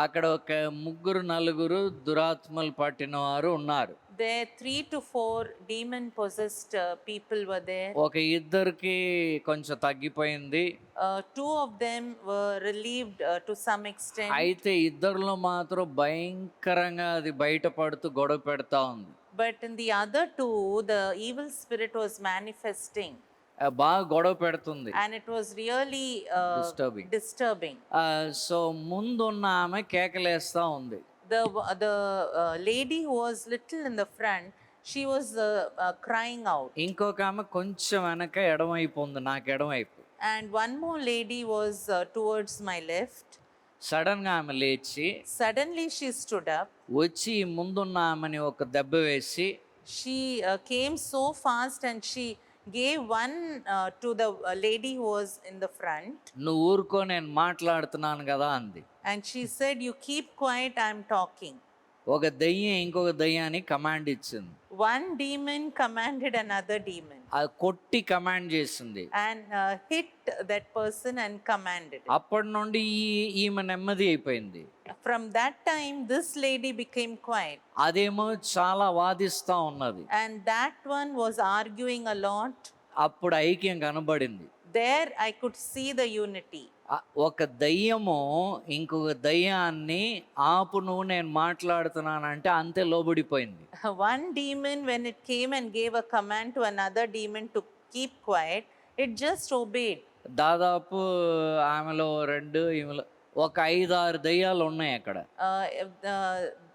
అక్కడ ఒక ముగ్గురు నలుగురు దురాత్మలు పట్టిన వారు ఉన్నారు. There 3 to 4 demon possessed people were there. ఒక ఇద్దరికి కొంచెం తగ్గిపోయింది. 2 of them were relieved to some extent. అయితే ఇద్దరిలో మాత్రం భయంకరంగా అది బయటపడుతూ గొడవ పెడతా ఉంది. But in the other 2, the evil spirit was manifesting. బాగా గొడవ పెడుతుంది. And it was really disturbing. So ముందున్న ఆమె కేకలేస్తా ఉంది. The lady who was little in the front, she was crying out. ఇంకొక ఆమె కొంచెం వెనక ఎడమవైపు ఉంది, నాకు ఎడమవైపు. And one more lady was towards my left. Sudden గా ఆమె లేచి Suddenly she stood up. వచ్చి ముందున్న ఆమెని ఒక దెబ్బ వేసి She came so fast and she gave one to the lady who was in the front. నువ్వు ఊరుకో, నేను మాట్లాడుతున్నాను కదా అంది. And she said, "You keep quiet, I'm talking." ఒక దయ్యం ఇంకొక దయ్యానికి కమాండ్ ఇచ్చింది. One demon commanded another demon. అది కొట్టి కమాండ్ చేసింది. And hit that person and commanded it. అప్పటి నుండి ఈమె నెమ్మది అయిపోయింది. From that time, this lady became quiet. అదేమో చాలా వాదిస్తా ఉన్నది. And that one was arguing a lot. అప్పుడు ఐక్యం కనబడింది. There I could see the unity. ఒక దయ్యము ఇంకొక దయ్యాన్ని ఆపు, నువ్వు నేను మాట్లాడుతున్నానంటే అంతే లోబడిపోయింది. One demon, when it came and gave a command to another demon to keep quiet, it just obeyed. దాదాపు ఆమెలో ఈమెలో ఒక 5-6 దయ్యాలు ఉన్నాయి అక్కడ.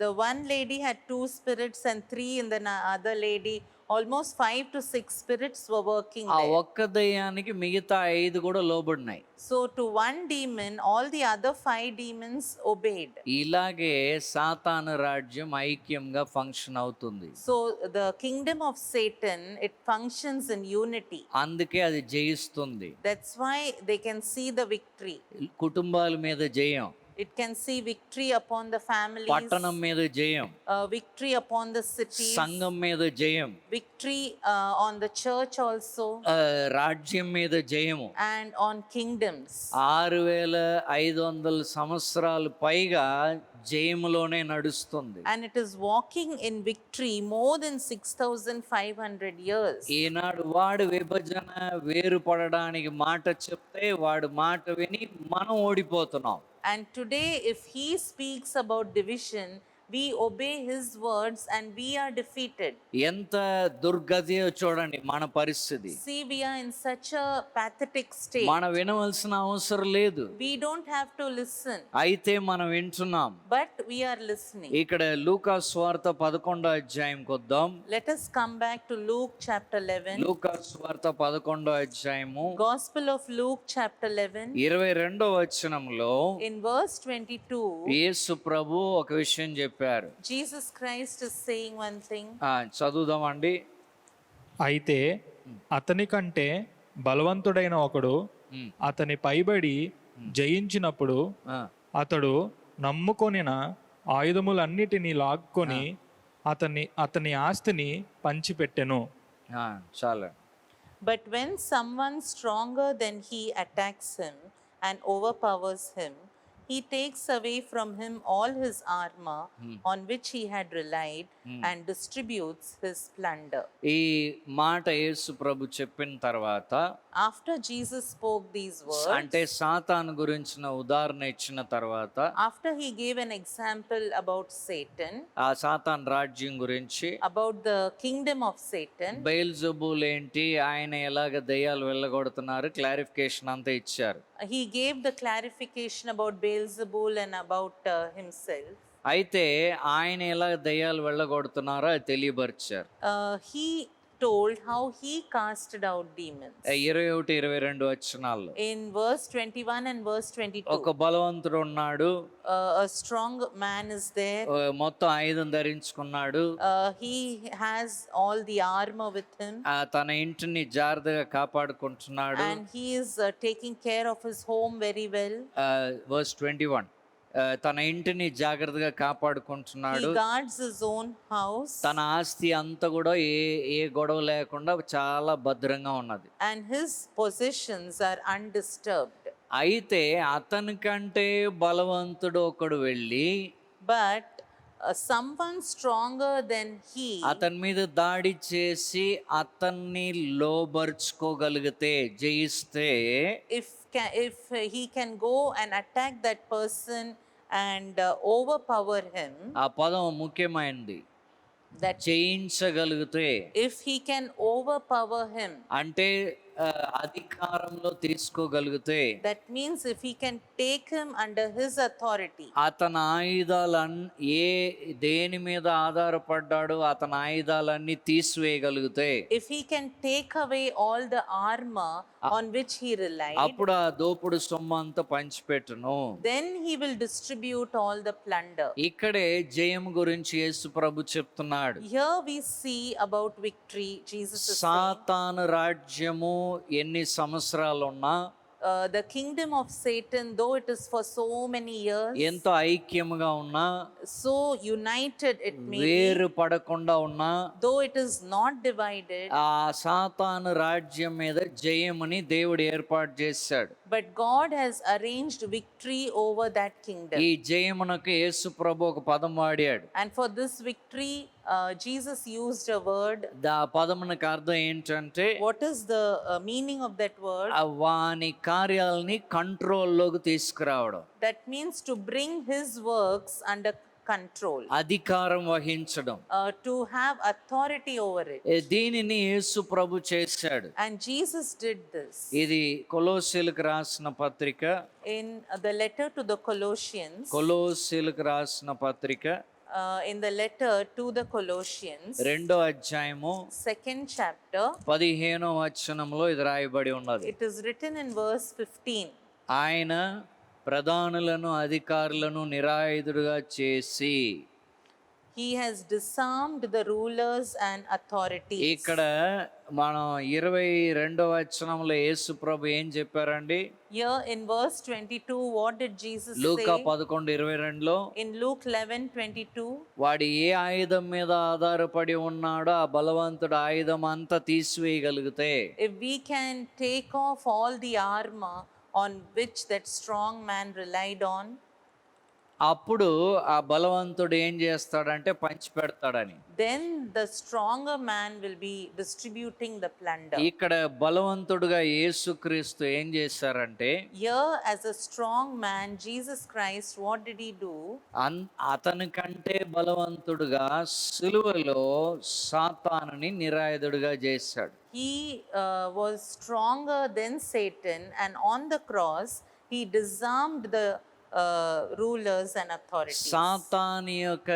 The one lady had 2 spirits and 3 in the other lady. Almost 5 to 6 spirits were working ఆ there. ఒక్క దయ్యానికి మిగతా 5 కూడా లోబడినాయి. So to one demon, all the other 5 demons obeyed. ఇలాగే సాతాను రాజ్యం ఐక్యంగా ఫంక్షన్ అవుతుంది. So the kingdom of Satan, it functions in unity. అందుకే అది జయిస్తుంది. That's why they can see the victory. కుటుంబాల మీద జయం, It can see victory upon the families, పట్టణం మీద జయం, victory upon the cities, సంఘం మీద జయం, victory on the church also, రాజ్యం మీద జయము. and on kingdoms. 6500 సంవత్సరాలు పైగా జయములోనే నడుస్తుంది. And it is walking in victory more than 6500 years. ఈనాడు వాడు విభజన వేరుపడడానికి మాట చెప్తే వాడు మాట విని మనం ఓడిపోతున్నాం. And today, if he speaks about division, we obey his words and we are defeated. ఎంత దుర్గతియో చూడండి మన పరిస్థితి. See, we are in such a pathetic state. మనం వినవలసిన అవసరం లేదు, We don't have to listen, అయితే మనం వింటున్నాం. but we are listening. ఇక్కడ లూకా సువార్త 11వ అధ్యాయంకి వద్దాం. Let us come back to Luke chapter 11. లూకా సువార్త 11వ అధ్యాయము Gospel of Luke chapter 11. 22వ వచనంలో In verse 22, యేసు ప్రభు ఒక విషయం చెప్పారు. Jesus Christ is saying one thing. చదువుదామండి. అయితే అతని కంటే బలవంతుడైన ఒకడు అతని పైబడి జయించినప్పుడు అతడు నమ్ముకొనిన ఆయుధములన్నిటినీ లాక్కొని అతని ఆస్తిని పంచిపెట్టెను. చాలా. But when someone stronger than he attacks him and overpowers him, he takes away from him all his armor on which he had relied and distributes his plunder. ఈ మాట యేసు ప్రభు చెప్పిన తర్వాత, After Jesus spoke these words, అంటే సాతాను గురించిన ఉదాహరణ ఇచ్చిన తర్వాత, after he gave an example about Satan, ఆ సాతాన్ రాజ్యం గురించి, about the kingdom of Satan, బెయల్జెబూల్ ఏంటి, ఆయన ఎలాగ దయ్యాలు వెళ్ళగొడుతున్నారు, క్లారిఫికేషన్ అంతా ఇచ్చారు. he gave the clarification about Beelzebul and about himself. అయితే ఆయన ఎలా దయ్యాలు వెళ్ళగొడుతున్నారో అది తెలియపరిచారు. He told how he casted out demons. 21, 22 వచనాల్లో In verse 21 and verse 22, ఒక బలవంతుడు ఉన్నాడు, a strong man is there. మొత్తం ఆయుధం ధరించుకున్నాడు, He has all the armor with him, తన ఇంటిని జాగ్రత్తగా కాపాడుకుంటున్నాడు. and he is taking care of his home very well. Verse 21, తన ఇంటిని జాగ్రత్తగా కాపాడుకుంటున్నాడు, He guards his own house, తన ఆస్తి అంతా కూడా ఏ గొడవ లేకుండా చాలా భద్రంగా ఉన్నది. and his possessions are undisturbed. అయితే అతనికంటే బలవంతుడు ఒకడు వెళ్ళి But someone stronger than he, అతని మీద దాడి చేసి అతన్ని లోబర్చుకోగలిగితే, జయిస్తే, if he can go and attack that person and overpower him, ఆ పదం ముఖ్యమైనది, that జయించగలిగితే, if he can overpower him, అంటే అధికారంలో తీసుకోగలిగితే, that means if he can take him under his authority, అతని దేని మీద ఆధారపడ్డాడో అతని ఆయుధాలన్నీ తీసివేయగలిగితే, if he can take away all the armor on which he relied, అప్పుడు ఆ దోపుడు సొమ్ము అంతా పంచిపెట్టును. then he will distribute all the plunder. ఇక్కడే జయం గురించి యేసు ప్రభు చెప్తున్నాడు. Here we see about victory. Jesus is saying, సాతాను రాజ్యము ఎన్ని సంవత్సరాలు ఉన్నా, the kingdom of Satan, though it is for so many years, ఎంతో ఐక్యముగా ఉన్నా, so united it may be, వేరు పడకుండా ఉన్నా, though it is not divided, ఆ సాతాను రాజ్యం మీద జయముని దేవుడు ఏర్పాటు చేశాడు. but God has arranged victory over that kingdom. ఈ జయమునకు యేసు ప్రభు ఒక పదం వాడాడు. And for this victory, Jesus used a word. ఆ పదమునకు అర్థం ఏంటంటే, What is the meaning of that word? వాని కార్యాలని కంట్రోల్లోకి తీసుకురావడం, That means to bring his works under control, అధికారం వహించడం. to have authority over it. దీనిని యేసు ప్రభు చేశాడు. And Jesus did this. ఇది కొలోస్సీలకు రాసిన పత్రిక, In the letter to the Colossians, కొలోస్సీలకు రాసిన పత్రిక in the letter to the Colossians, 2వ అధ్యాయము 2nd chapter, 15వ వచనంలో ఇది రాయబడి ఉన్నది. it is written in verse 15. ఆయన ప్రధానులను అధికారులను నిరాయుధుడుగా చేసి, He has disarmed the rulers and authorities. ఇక్కడ మనం 22వ వచనంలో యేసు ప్రభు ఏం చెప్పారండి? Here in verse 22, what did Jesus Luka say? 11:22లో, In Luke 11:22, వాడు ఏ ఆయుధం మీద ఆధారపడి ఉన్నాడో ఆ బలవంతుడు ఆయుధం అంతా తీసివేయగలిగితే, if we can take off all the armor on which that strong man relied on, అప్పుడు ఆ బలవంతుడు ఏం చేస్తాడంటే పంచి పెడతాడని. then the stronger man will be distributing the plunder. ఇక్కడ బలవంతుడుగా యేసుక్రీస్తు ఏం చేశారంటే, Here as a strong man, Jesus Christ, what did he do? అతని కంటే బలవంతుడుగా సిలువలో సాతానుని నిరాయుధుడుగా చేశాడు. He was stronger than Satan, and on the cross he disarmed the rulers and authorities. సాతాను యొక్క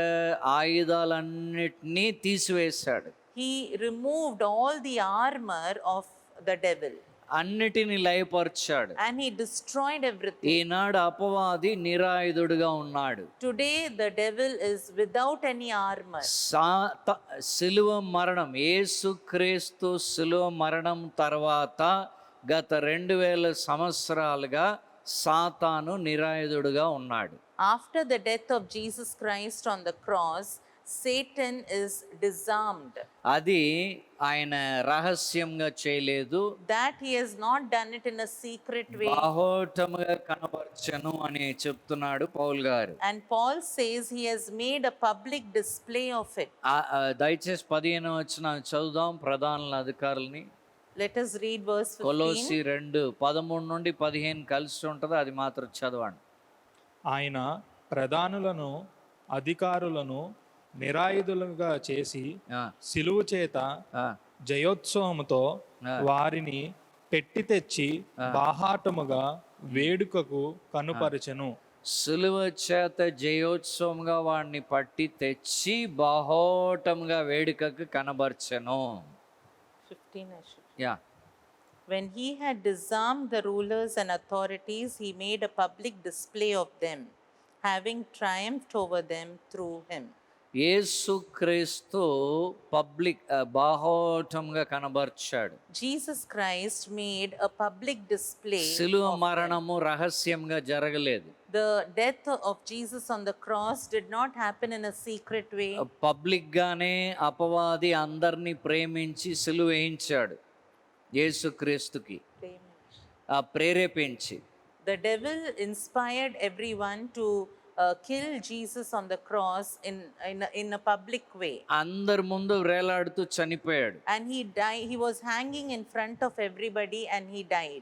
ఆయుధాలన్నిటినీ తీసివేశాడు. He removed all the armor of the devil, అన్నిటిని లయపరిచాడు. and he destroyed everything. ఈనాడు అపవాది నిరాయుధుడుగా ఉన్నాడు. Today the devil is without any armor. సిలువ మరణం, యేసుక్రీస్తు సిలువ మరణం తర్వాత గత 2000 సంవత్సరాలుగా సాతాను నిరాయుధుడుగా ఉన్నాడు. After the death of Jesus Christ on the cross, Satan is disarmed. అది ఆయన రహస్యంగా చేయలేదు, that he has not done it in a secret way. బాహోటముగా కనబరచను అని చెప్తున్నాడు పౌల్ గారు. And Paul says he has made a public display of it. దయచేసి 15వ వచనం చదువుదాం ప్రధానుల అధికారులని. Let us read verse 15. కొలోసి 2:13 నుండి 15 కలిసి ఉంటుంది, అది మాత్రం చదవండి. ఆయన ప్రధానులను అధికారులను నిరాయుధులుగా చేసి ఆ, సిలువు చేత ఆ, జయోత్సవముతో వారిని పెట్టి తెచ్చి బాహాటముగా వేడుకకు కనుపరచెను. సిలువ చేత జయోత్సవంగా వాడిని పట్టి తెచ్చి బాహోటంగా వేడుకకు కనబర్చెను. 15 I should. Yeah, When he had disarmed the rulers and authorities, he made a public display of them, having triumphed over them through him. యేసుక్రీస్తు public బాహోటంగా కనబర్చాడు. Jesus Christ made a public display. సిలువ మరణము రహస్యంగా జరగలేదు, The death of Jesus on the cross did not happen in a secret way. Public గానే అపవాది అందరినీ ప్రేమించి సిలువ వేయించాడు యేసుక్రీస్తుకి, ప్రేరేపించి. The devil inspired everyone to kill Jesus on the cross in a public way. అందరి ముందు వేలాడుతూ చనిపోయాడు. And he died. He was hanging in front of everybody and he died.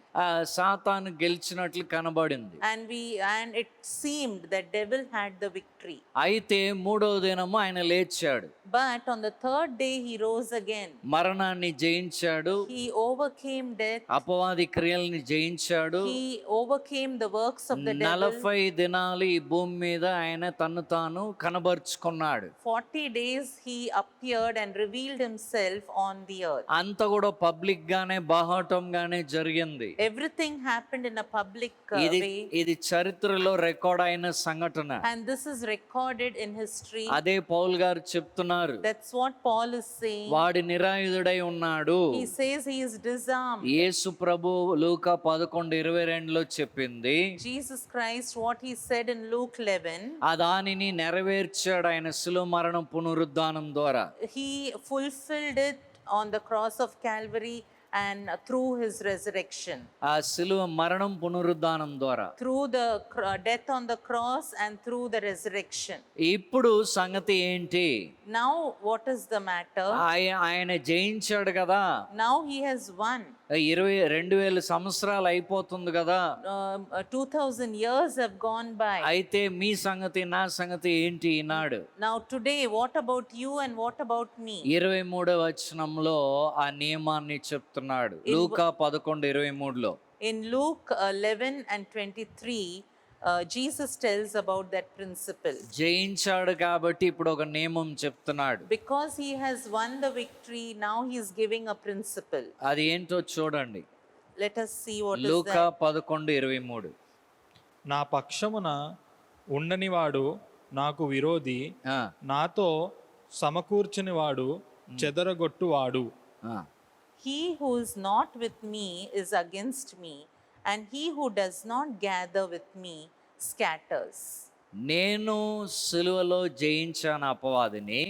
సాతాను గెలిచినట్లు కనబడింది. And it seemed that devil had the victory. అయితే మూడవ దినము ఆయన లేచాడు, But on the third day he rose again. మరణాన్ని జయించాడు, He overcame death. అపవాది క్రియల్ని జయించాడు. He overcame the works of the devil. 40 దినాలు ఈ భూమి మీద ఆయన తను తాను కనబరుచుకున్నాడు. 40 days he appeared and revealed himself on the earth. అంత కూడా పబ్లిక్ గానే బాహోటంగానే జరిగింది. Everything happened in a public way. ఇది చరిత్రలో రికార్డ్ అయిన సంఘటన. And this is recorded in history. అదే పౌల్ గారు చెప్తున్నారు. That's what Paul is saying. వాడి నిరాయుధుడై ఉన్నాడు. He says he is disarmed. యేసు ప్రభు లూకా 11:22లో చెప్పింది. Jesus Christ, what he said in Luke 11, ఆ దానిని నెరవేర్చాడు ఆయన శిలువ మరణం పునరుద్ధానం ద్వారా. he fulfilled it on the cross of Calvary and through his resurrection. ఆ శిలువ మరణం పునరుద్ధానం ద్వారా, Through the death on the cross and through the resurrection. ఇప్పుడు సంగతి ఏంటి? Now what is the matter? ఆయన జయించాడు కదా, Now he has won. 2000 సంవత్సరాలు అయిపోతుంది కదా. 2000 years have gone by. అయితే మీ సంగతి నా సంగతి ఏంటి ఈనాడు? Now today, what about you and what about me? 23వ వచనంలో ఆ నియమాన్ని చెప్తున్నాడు, లూకా 11:23లో. In Luke 11 and 23, Jesus tells about that principle. జయించాడు కాబట్టి ఇప్పుడు ఒక నియమం చెప్తున్నాడు. Because he has won the victory, now he is giving a principle. అది ఏంటో చూడండి. Let us see what is Luka that. 11:23. నా పక్షమున ఉండనివాడు నాకు విరోధి, ఆ, నాతో సమకూర్చునివాడు చెదరగొట్టువాడు. ఆ. He who is not with me is against me, and he who does not gather with me scatters. నేను సిలువలో జయించాను అపవాదిని,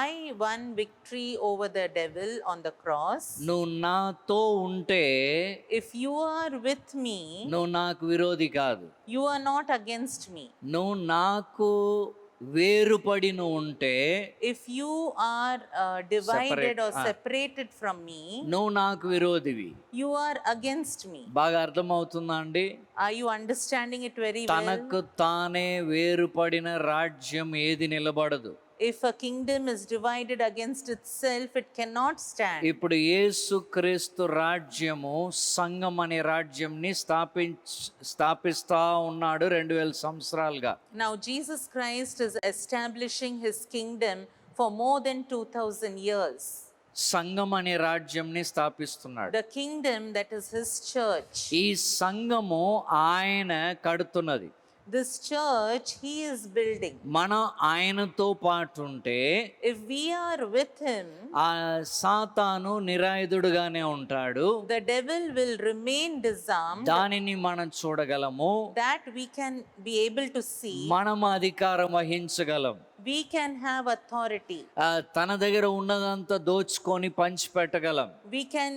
I won victory over the devil on the cross. నువ్వు నాతో ఉంటే If you are with me, నువ్వు నాకు విరోధి కాదు. you are not against me. నువ్వు నాకు వేరుపడి నువ్వు ఉంటే, If you are divided or Separate, separated from me, నువ్వు నాకు విరోధివి. you are against me. బాగా అర్థమవుతుందా అండి? Are you understanding it very well? తనకు తానే వేరుపడిన రాజ్యం ఏది నిలబడదు. If a kingdom is divided against itself, it cannot stand. ఇప్పుడు యేసుక్రీస్తు రాజ్యము సంఘం అనే రాజ్యంని స్థాపిస్తా ఉన్నాడు 2000 సంవత్సరాలుగా. Now Jesus Christ is establishing his kingdom for more than 2000 years. సంఘం అనే రాజ్యంని స్థాపిస్తున్నాడు. The kingdom that is his church. ఈ సంఘము ఆయన కడుతున్నది. This church he is building. మనం ఆయనతో పాటు ఉంటే If we are with him, ఆ సాతాను నిరాయుధుడుగానే ఉంటాడు. the devil will remain disarmed. దానిని మనం చూడగలము, That we can be able to see. మనం అధికారం వహించగలం. we can have authority. తన దగ్గర ఉన్నదంతా దోచుకొని పంచిపెట్టగలం. We can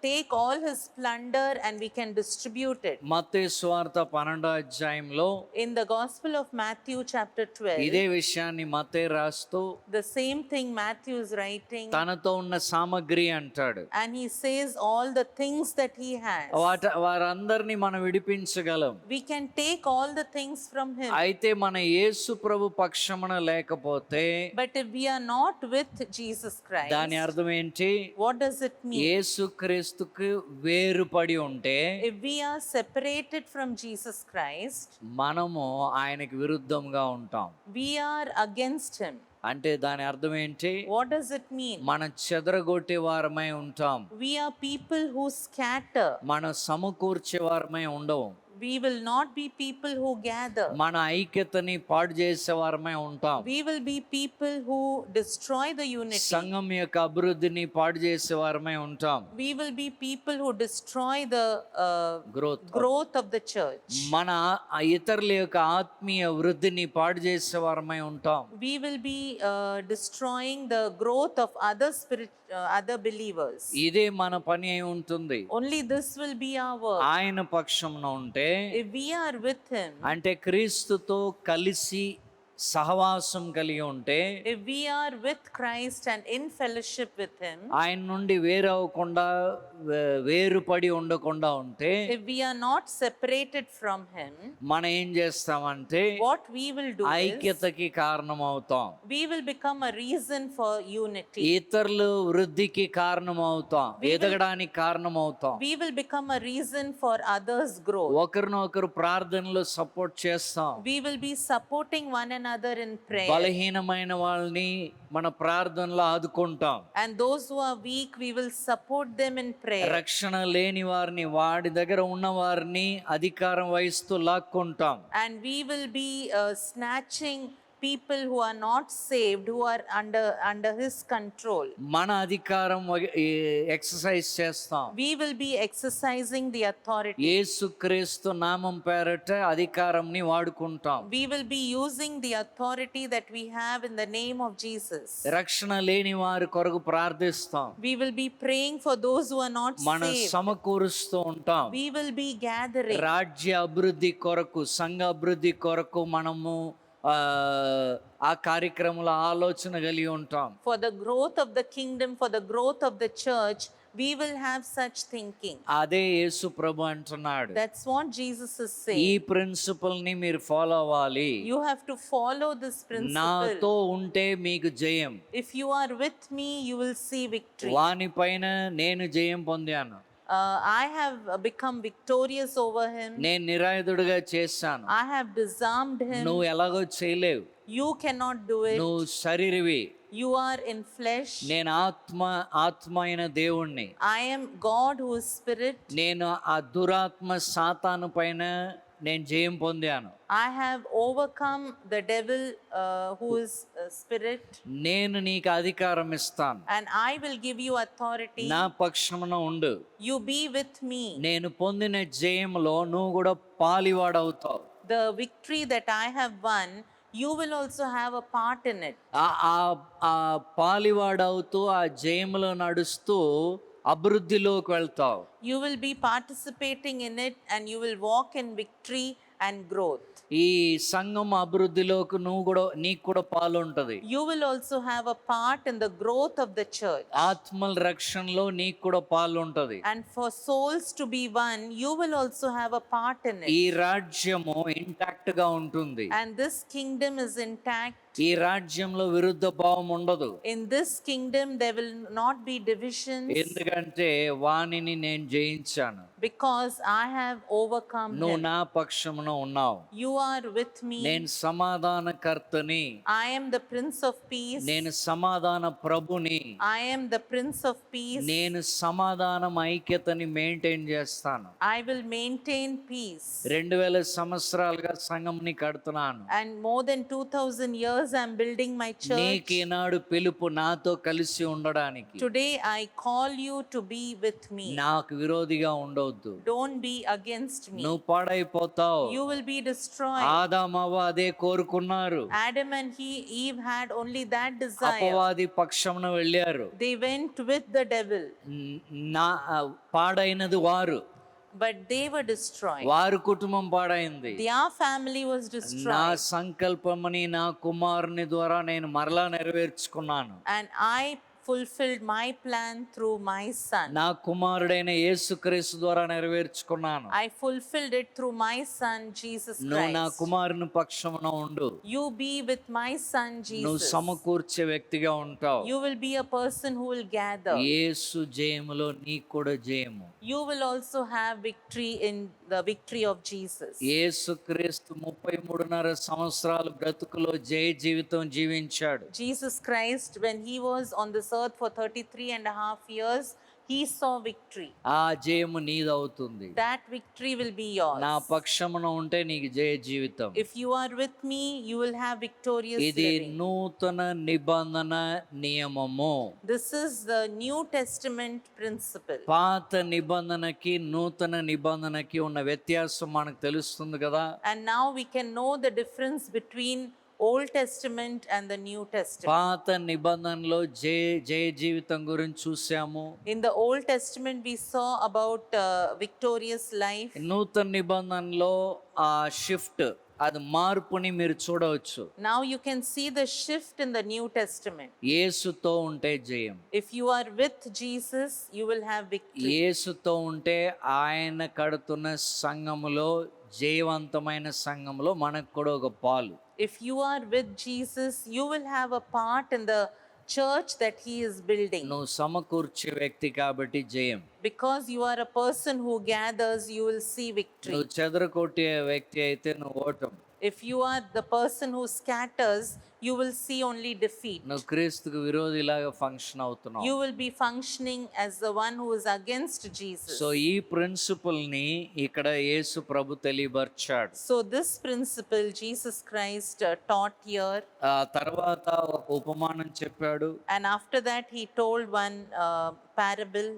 take all his plunder and we can distribute it. మత్తయి సువార్త 12వ అధ్యాయంలో In the Gospel of Matthew chapter 12, ఇదే విషయాన్ని మత్తయి రాస్తూ the same thing Matthew is writing, తనతో ఉన్న సామగ్రి అంటాడు. and he says all the things that he has. వారందరినీ మనం విడిపించగలం. We can take all the things from him. అయితే మన యేసు ప్రభు పక్షమున లేకపోతే But if we are not with Jesus Christ, దాని అర్థం ఏంటి? what does it mean? యేసు క్రీస్తుకు వేరుపడి ఉంటే If we are separated from Jesus Christ, మనము ఆయనకి విరుద్ధంగా ఉంటాం. we are against him. అంటే దాని అర్థం ఏంటి? What does it mean? మనం చెదరగొట్టే వారమై ఉంటాం. We are people who scatter. మనం సమకూర్చే వారమై ఉండవు. We will not be people who gather. మన ఐక్యతని పాడు చేసే వారమై ఉంటాం. We will be people who destroy the unity. సంఘం యొక్క అభివృద్ధిని పాడు చేసే వారమై ఉంటాం. We will be people who destroy the growth of the church. మన ఇతరుల యొక్క ఆత్మీయ వృద్ధిని పాడు చేసే వారమై ఉంటాం. We will be destroying the growth of other believers. ఇదే మన పని అయి ఉంటుంది. Only this will be our work. ఆయన పక్షమున ఉంటే If we are with him, అంటే క్రీస్తుతో కలిసి సహవాసం కలిగి ఉంటే, if we are with Christ and in fellowship with him, ఆయన నుండి వేరవకుండా వేరుపడి ఉండకుండా ఉంటే, if we are not separated from him, మనం ఏం చేస్తామంటే what we will do is ఐక్యతకి కారణం అవుతాం. we will become a reason for unity. ఇతరులు వృద్ధికి కారణం అవుతాం, ఎదగడానికి కారణం అవుతాం. We will become a reason for others' growth. ఒకరినొకరు ప్రార్థనలో సపోర్ట్ చేస్తాం. We will be supporting one another in prayer. బలహీనమైన వాళ్ళని మన ప్రార్థనలో ఆదుకుంటాం. And those who are weak, we will support them in prayer. రక్షణ లేని వారిని, వాడి దగ్గర ఉన్న వారిని అధికారం వహిస్తూ లాక్కుంటాం. And we will be snatching people who are not saved, who are under his control. మన అధికారం ఎక్సర్సైజ్ చేస్తాం. We will be exercising the authority. యేసుక్రీస్తు నామం పేరట అధికారంని వాడుకుంటాం. We will be using the authority that we have in the name of Jesus. రక్షణ లేని వారి కొరకు ప్రార్థిస్తాం. We will be praying for those who are not మనం saved. సమకూరుస్తూ ఉంటాం. We will be gathering. రాజ్య అభివృద్ధి కొరకు, సంఘ అభివృద్ధి కొరకు మనము ఆ కార్యక్రమంలో ఆలోచన కలిగి ఉంటాం. For the growth of the kingdom, for the growth of the church, we will have such thinking. అదే యేసు ప్రభు అంటున్నాడు. That's what Jesus is saying. ఈ ప్రిన్సిపల్ ని మీరు ఫాలో అవ్వాలి. You have to follow this principle. నాతో ఉంటే మీకు జయం. If you are with me, you will see victory. వానిపైన నేను జయం పొందాను. I have become victorious over him. నేను నిరాయుధుడిగా చేశాను. I have disarmed him. నువ్వు ఎలాగో చేయలేవు. You cannot do it. నువ్వు శరీరవి. You are in flesh. నేను ఆత్మ అయిన దేవుణ్ణి. I am God who is spirit. నేను ఆ దురాత్మ సాతాను పైన నేను జయం పొందాను. I have overcome the devil who is spirit. నేను నీకు అధికారం ఇస్తాను. And I will give you authority. నా పక్షమున ఉండు. You be with me. నేను పొందిన జయములో నువ్వు కూడా పాలివాడవుతావు. The victory that I have won, you will also have a part in it. ఆ పాలివాడవుతూ ఆ జయములో నడుస్తూ అభివృద్ధిలోకి వెళ్తావు. You will be participating in it and you will walk in victory and growth. ఈ సంఘం అభివృద్ధిలోకి నీకు కూడా పాలు ఉంటది. You will also have a part in the growth of the church. ఆత్మల రక్షణలో నీకు కూడా పాలు ఉంటది. And for souls to be won, you will also have a part in it. ఈ రాజ్యము ఇంటాక్ట్ గా ఉంటుంది. And this kingdom is intact. ఈ రాజ్యంలో విరుద్ధ భావం ఉండదు. In this kingdom there will not be divisions. ఎందుకంటే వానిని నేను జయించాను. Because I have overcome నువ్వు him. నా పక్షమున ఉన్నావు. You are with me. నేను సమాధానకర్తని. I am the Prince of Peace. నేను సమాధాన ప్రభుని. I am the Prince of Peace. నేను సమాధానం ఐక్యతని మెయింటైన్ చేస్తాను. I will maintain peace. 2000 సంవత్సరాలుగా సంఘంని కడుతున్నాను. And more than 2000 years years I'm building my church. నీకు ఈనాడు పిలుపు నాతో కలిసి ఉండడానికి. Today I call you to be with me. నాకు విరోధిగా ఉండొద్దు. Don't be against me. నువ్వు పాడైపోతావు. You will be destroyed. ఆదామవ్వ అదే కోరుకున్నారు. Adam and Eve had only that desire. అపవాది పక్షమున వెళ్ళారు. They went with the devil. నా పాడైనది వారు, but they were destroyed. వారి కుటుంబం పాడైంది. Their family was destroyed. నా సంకల్పమని నా కుమారుని ద్వారా నేను మరలా నెరవేర్చుకున్నాను. And I fulfilled my plan through my son. నా కుమారుడైన యేసుక్రీస్తు ద్వారా నెరవేర్చుకున్నాను. I fulfilled it through my son Jesus నువ్వు నా Christ. కుమారుని పక్షమున ఉండు. You be with my son నువ్వు Jesus. సమకూర్చే వ్యక్తిగా ఉంటావు. You will be a person who will gather. యేసు జయములో నీకు కూడా జయము. You will also have victory in the victory of Jesus. యేసుక్రీస్తు 33.5 సంవత్సరాలు బ్రతుకులో జయ జీవితం జీవించాడు. Jesus Christ, when he was on this earth for 33.5 years, he saw victory. ఆ జయము నీదవుతుంది. That victory will be yours. నా పక్షమున ఉంటే నీకు జయ జీవితం. If you are with me, you will have victorious ఇది living. నూతన నిబంధన నియమము. This is the New Testament principle. పాత నిబంధనకి నూతన నిబంధనకి ఉన్న వ్యత్యాసం మనకు తెలుస్తుంది కదా. And now we can know the difference between Old Testament and the New Testament. పాత నిబంధనలో జయ జీవితం గురించి చూసాము. In the Old Testament we saw about victorious life. నూతన నిబంధనలో ఆ షిఫ్ట్, అది మార్పుని మీరు చూడవచ్చు. Now you can see the shift in the New Testament. యేసుతో ఉంటే జయం. If you are with Jesus, you will have victory. యేసుతో ఉంటే ఆయన కడుతున్న సంఘములో, జయవంతమైన సంఘములో మనకు కూడా ఒక పాలు. If you are with Jesus, you will have a part in the church that he is building. నువ్వు సమకూర్చే వ్యక్తి కాబట్టి జయం. Because you are a person who gathers, you will see victory. నువ్వు చెదరకొట్టే వ్యక్తి అయితే నువ్వు ఓటం. If you are the person who scatters, you will see only defeat. నువ్వు క్రీస్తుకు విరోధిలాగా ఫంక్షన్ అవుతున్నావు. You will be functioning as the one who is against Jesus. So ఈ principal ని ఇక్కడ యేసు ప్రభు తెలియబర్చాడు. So this principle Jesus Christ taught here. ఆ తర్వాత ఒక ఉపమానం చెప్పాడు. And after that he told one parable.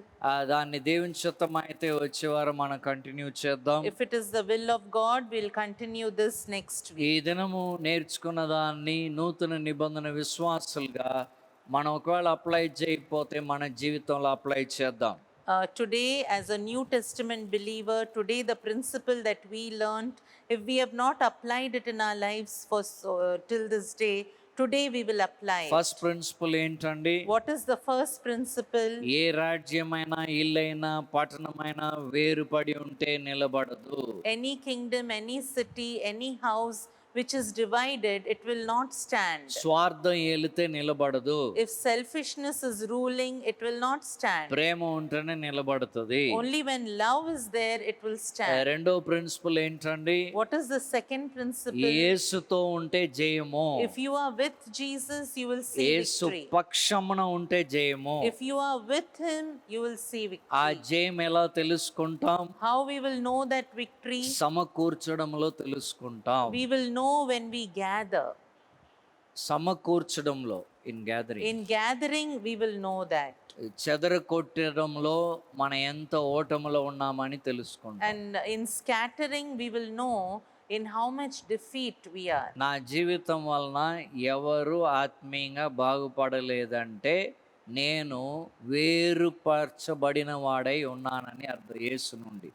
దాన్ని దేవుని చిత్తం అయితే వచ్చే వారం మనం కంటిన్యూ చేద్దాం. If it is the will of God, we'll continue this next week. ఈ దినము నేర్చుకున్న దాన్ని నూతన నిబంధన విశ్వాసులుగా మనం ఒకవేళ అప్లై చేయకపోతే మన జీవితంలో అప్లై చేద్దాం. Today, as a New Testament believer, today the principle that we learned, if we have not applied it in our lives for till this day, today we will apply it. First principle ఏంటండి? What is the first principle? ఏ రాజ్యమైనా, ఇల్లైనా, పట్టణమైనా వేరుపడి ఉంటే నిలబడదు. Any kingdom, any city, any house which is divided, it will not stand. స్వార్థం ఏలితే నిలబడదు. If selfishness is ruling, it will not stand. ప్రేమ ఉంటేనే నిలబడుతుంది. Only when love is there, it will stand. రెండో ప్రిన్సిపల్ ఏంటండి? What is the second principle? యేసుతో ఉంటే జయము. If you are with Jesus, you will see Yesu victory. పక్షమున ఉంటే జయము. If you are with him, you will see ఆ victory. జయం ఎలా తెలుసుకుంటాం? How we will know that victory? సమకూర్చడంలో తెలుసుకుంటాం. We will know when we gather. సమకూర్చడంలో, in gathering. In gathering, we will know that. చెదరకొట్టడంలో మనం ఎంత ఓటములో ఉన్నామని తెలుసుకుంటాం. And in scattering, we will know in how much defeat we are. నా జీవితం వలన ఎవరు ఆత్మీయంగా బాగుపడలేదంటే నేను వేరుపరచబడిన వాడై ఉన్నానని అర్థం యేసు నుండి.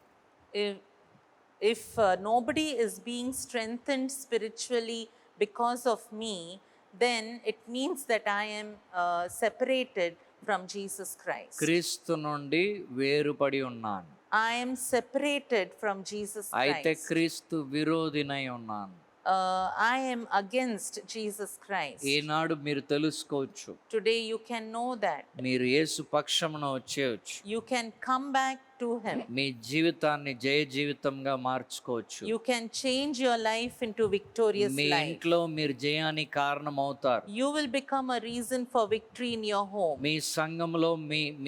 If nobody is being strengthened spiritually because of me, then it means that I am separated from Jesus Christ. క్రీస్తు నుండి వేరుపడి ఉన్నాను. I am separated from Jesus అయితే Christ. క్రీస్తు విరోధినై ఉన్నాను. I am against Jesus Christ. ఈనాడు మీరు తెలుసుకోవచ్చు. Today you can know that. మీరు యేసు పక్షమున వచ్చేయచ్చు. You can come back to Him. మీ జీవితాన్ని జయ జీవితంగా మార్చుకోవచ్చు. You can change your life into victorious me life. ఇంట్లో మీరు జయానికి కారణం అవుతారు. You will become a reason for victory in your home. మీ సంఘంలో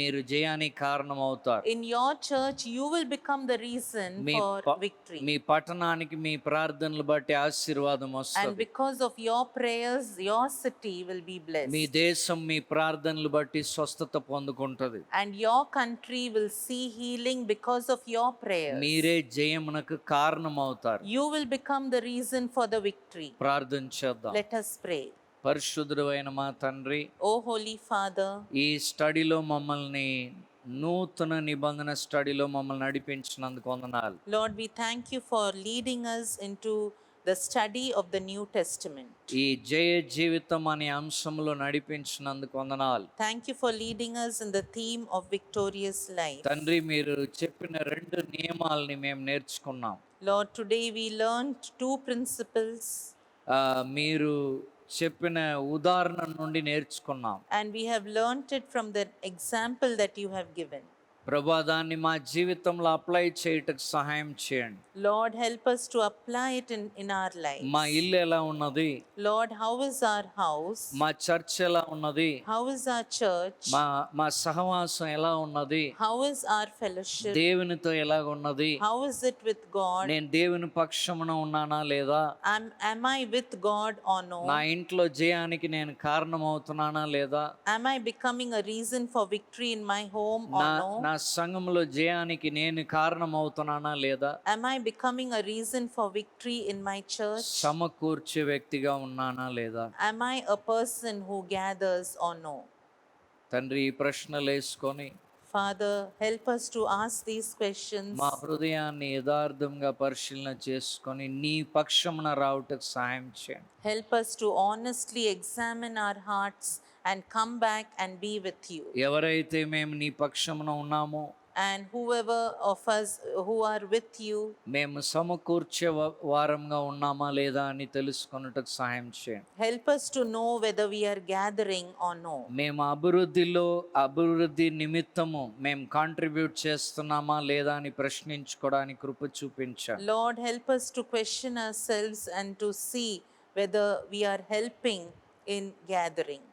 మీరు జయానికి కారణం అవుతారు. In your church, you will become the reason me for victory. మీ పట్టణానికి మీ ప్రార్థనలు బట్టి ఆశీర్వాదం And వస్తుంది. because of your prayers, your city will be blessed. మీ దేశం మీ ప్రార్థనలు బట్టి స్వస్థత పొందుకుంటది. And your country will see healing because of your prayers. మీరే జయమునకు కారణం అవుతారు. You will become the reason for the victory. ప్రార్థన చేద్దాం. Let us pray. పరిశుద్ధుడైన మా తండ్రి, O Holy Father, ఈ స్టడీలో మమ్మల్ని నూతన నిబంధన స్టడీలో మమ్మల్ని నడిపించినందుకు వందనాలు. Lord, we thank you for leading us into the study of the New Testament. ఈ జయ జీవితం అనే అంశంలో నడిపించినందుకు వందనాలు. Thank you for leading us in the theme of victorious life. తండ్రి, మీరు చెప్పిన 2 నియమాలని మేము నేర్చుకున్నాం. Lord, today we learned 2 principles మీరు చెప్పిన ఉదాహరణ నుండి నేర్చుకున్నాం. and we have learnt it from the example that you have given. ప్రభా, దాన్ని మా జీవితంలో అప్లై చేయటకు సహాయం చేయండి. Lord, help us to apply it in our lives. మా ఇల్లు ఎలా ఉన్నది, Lord, how is our house? మా చర్చ్ ఎలా ఉన్నది, How is our church? మా సహవాసం ఎలా ఉన్నది, How is our fellowship? దేవునితో ఎలా ఉన్నది, How is it with God? నేను దేవుని పక్షమున ఉన్నానా లేదా, Am I with God or no? నా ఇంట్లో జయానికి నేను కారణం అవుతున్నానా లేదా, Am I becoming a reason for victory in my home or no? నా సంఘంలో జయానికి నేను కారణం అవుతున్నానా లేదా, Am I becoming a reason for victory in my church? సమకూర్చే వ్యక్తిగా ఉన్నానా లేదా. Am I a person who gathers or no? తండ్రి, ఈ ప్రశ్నలు వేసుకొని Father, help us to ask these questions. మా హృదయాన్ని యథార్థంగా పరిశీలన చేసుకొని నీ పక్షమున రావుటకు సహాయం చేయండి. Help us to honestly examine our hearts and come back and be with you. ఎవరైతే మేము నీ పక్షమున ఉన్నామో, And whoever of us who are with you, మేము సమకూర్చే వారంగా ఉన్నామా లేదా అని తెలుసుకొనుటకు సహాయం చేయండి. help us to know whether we are gathering or no. మేము అభివృద్ధి నిమిత్తము మేము కాంట్రిబ్యూట్ చేస్తున్నామా లేదా అని ప్రశ్నించుకోవడానికి కృప చూపించండి. Lord, help us to question ourselves and to see whether we are helping in gathering.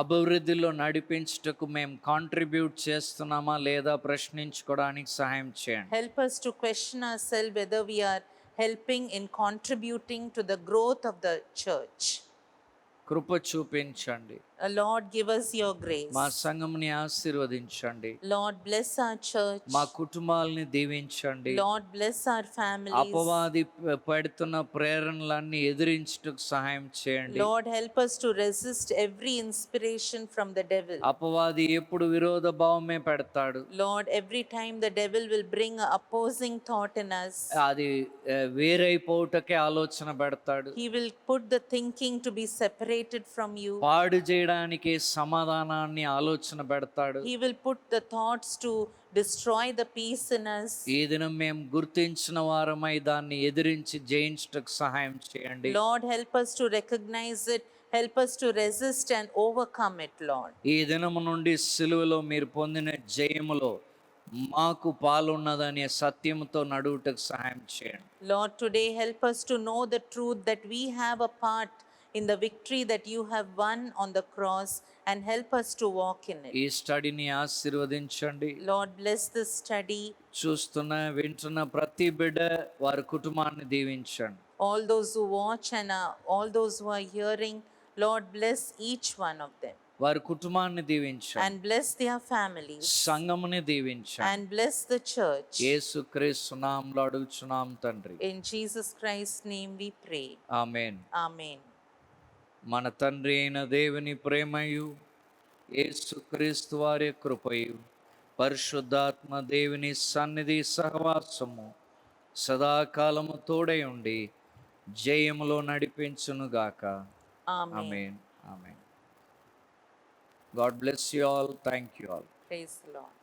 అభివృద్ధిలో నడిపించుటకు మేము కాంట్రిబ్యూట్ చేస్తున్నామా లేదా ప్రశ్నించుకోవడానికి సహాయం చేయండి. Help us to question ourselves whether we are helping in contributing to the growth of the church. కృప చూపించండి. Lord, give us your grace. మా సంఘంని ఆశీర్వదించండి. Lord, bless our church. మా కుటుంబాలని దీవించండి. Lord, bless our families. అపవాది పెడుతున్న ప్రేరణలన్నీ ఎదిరించుటకు సహాయం చేయండి. Lord, help us to resist every inspiration from the devil. అపవాది ఎప్పుడు విరోధ భావమే పెడతాడు. Lord, every time the devil will bring an opposing thought in us, అది వేరైపోవటకే ఆలోచన పెడతాడు. he will put the thinking to be separated from you. పాడు చేయడానికి సమాధానాన్ని ఆలోచన పెడతాడు. He will put the thoughts to destroy the peace in us. ఈ దినం మేము గుర్తించిన వారమై దాన్ని ఎదిరించి జయించుటకు సహాయం చేయండి. Lord, help us to recognize it. Help us to resist and overcome it, Lord. ఈ దినము నుండి సిలువలో మీరు పొందిన జయములో మాకు పాలున్నదనే సత్యముతో నడువుటకు సహాయం చేయండి. Lord, today help us to know the truth that we have a part in the victory that you have won on the cross, and help us to walk in it. ఈ స్టడీని ఆశీర్వదించండి. Lord, bless this study. వింటున్న ప్రతి బిడ్డ వారి కుటుంబాన్ని దీవించండి. All those who watch and all those who are hearing, Lord, bless each one of them. వారి కుటుంబాన్ని దీవించండి. And bless their families. సంఘముని దీవించండి. And bless the church. యేసుక్రీస్తు నామములో అడుగుచున్నాం తండ్రి. In Jesus Christ's name we pray. Amen. Amen. మన తండ్రి అయిన దేవుని ప్రేమయు, యేసుక్రీస్తు వారి కృపయు, పరిశుద్ధాత్మ దేవుని సన్నిధి సహవాసము సదాకాలము తోడై ఉండి జయములో నడిపించునుగాక. Amen. Amen. Amen. God bless you all. Thank you all. Praise the Lord.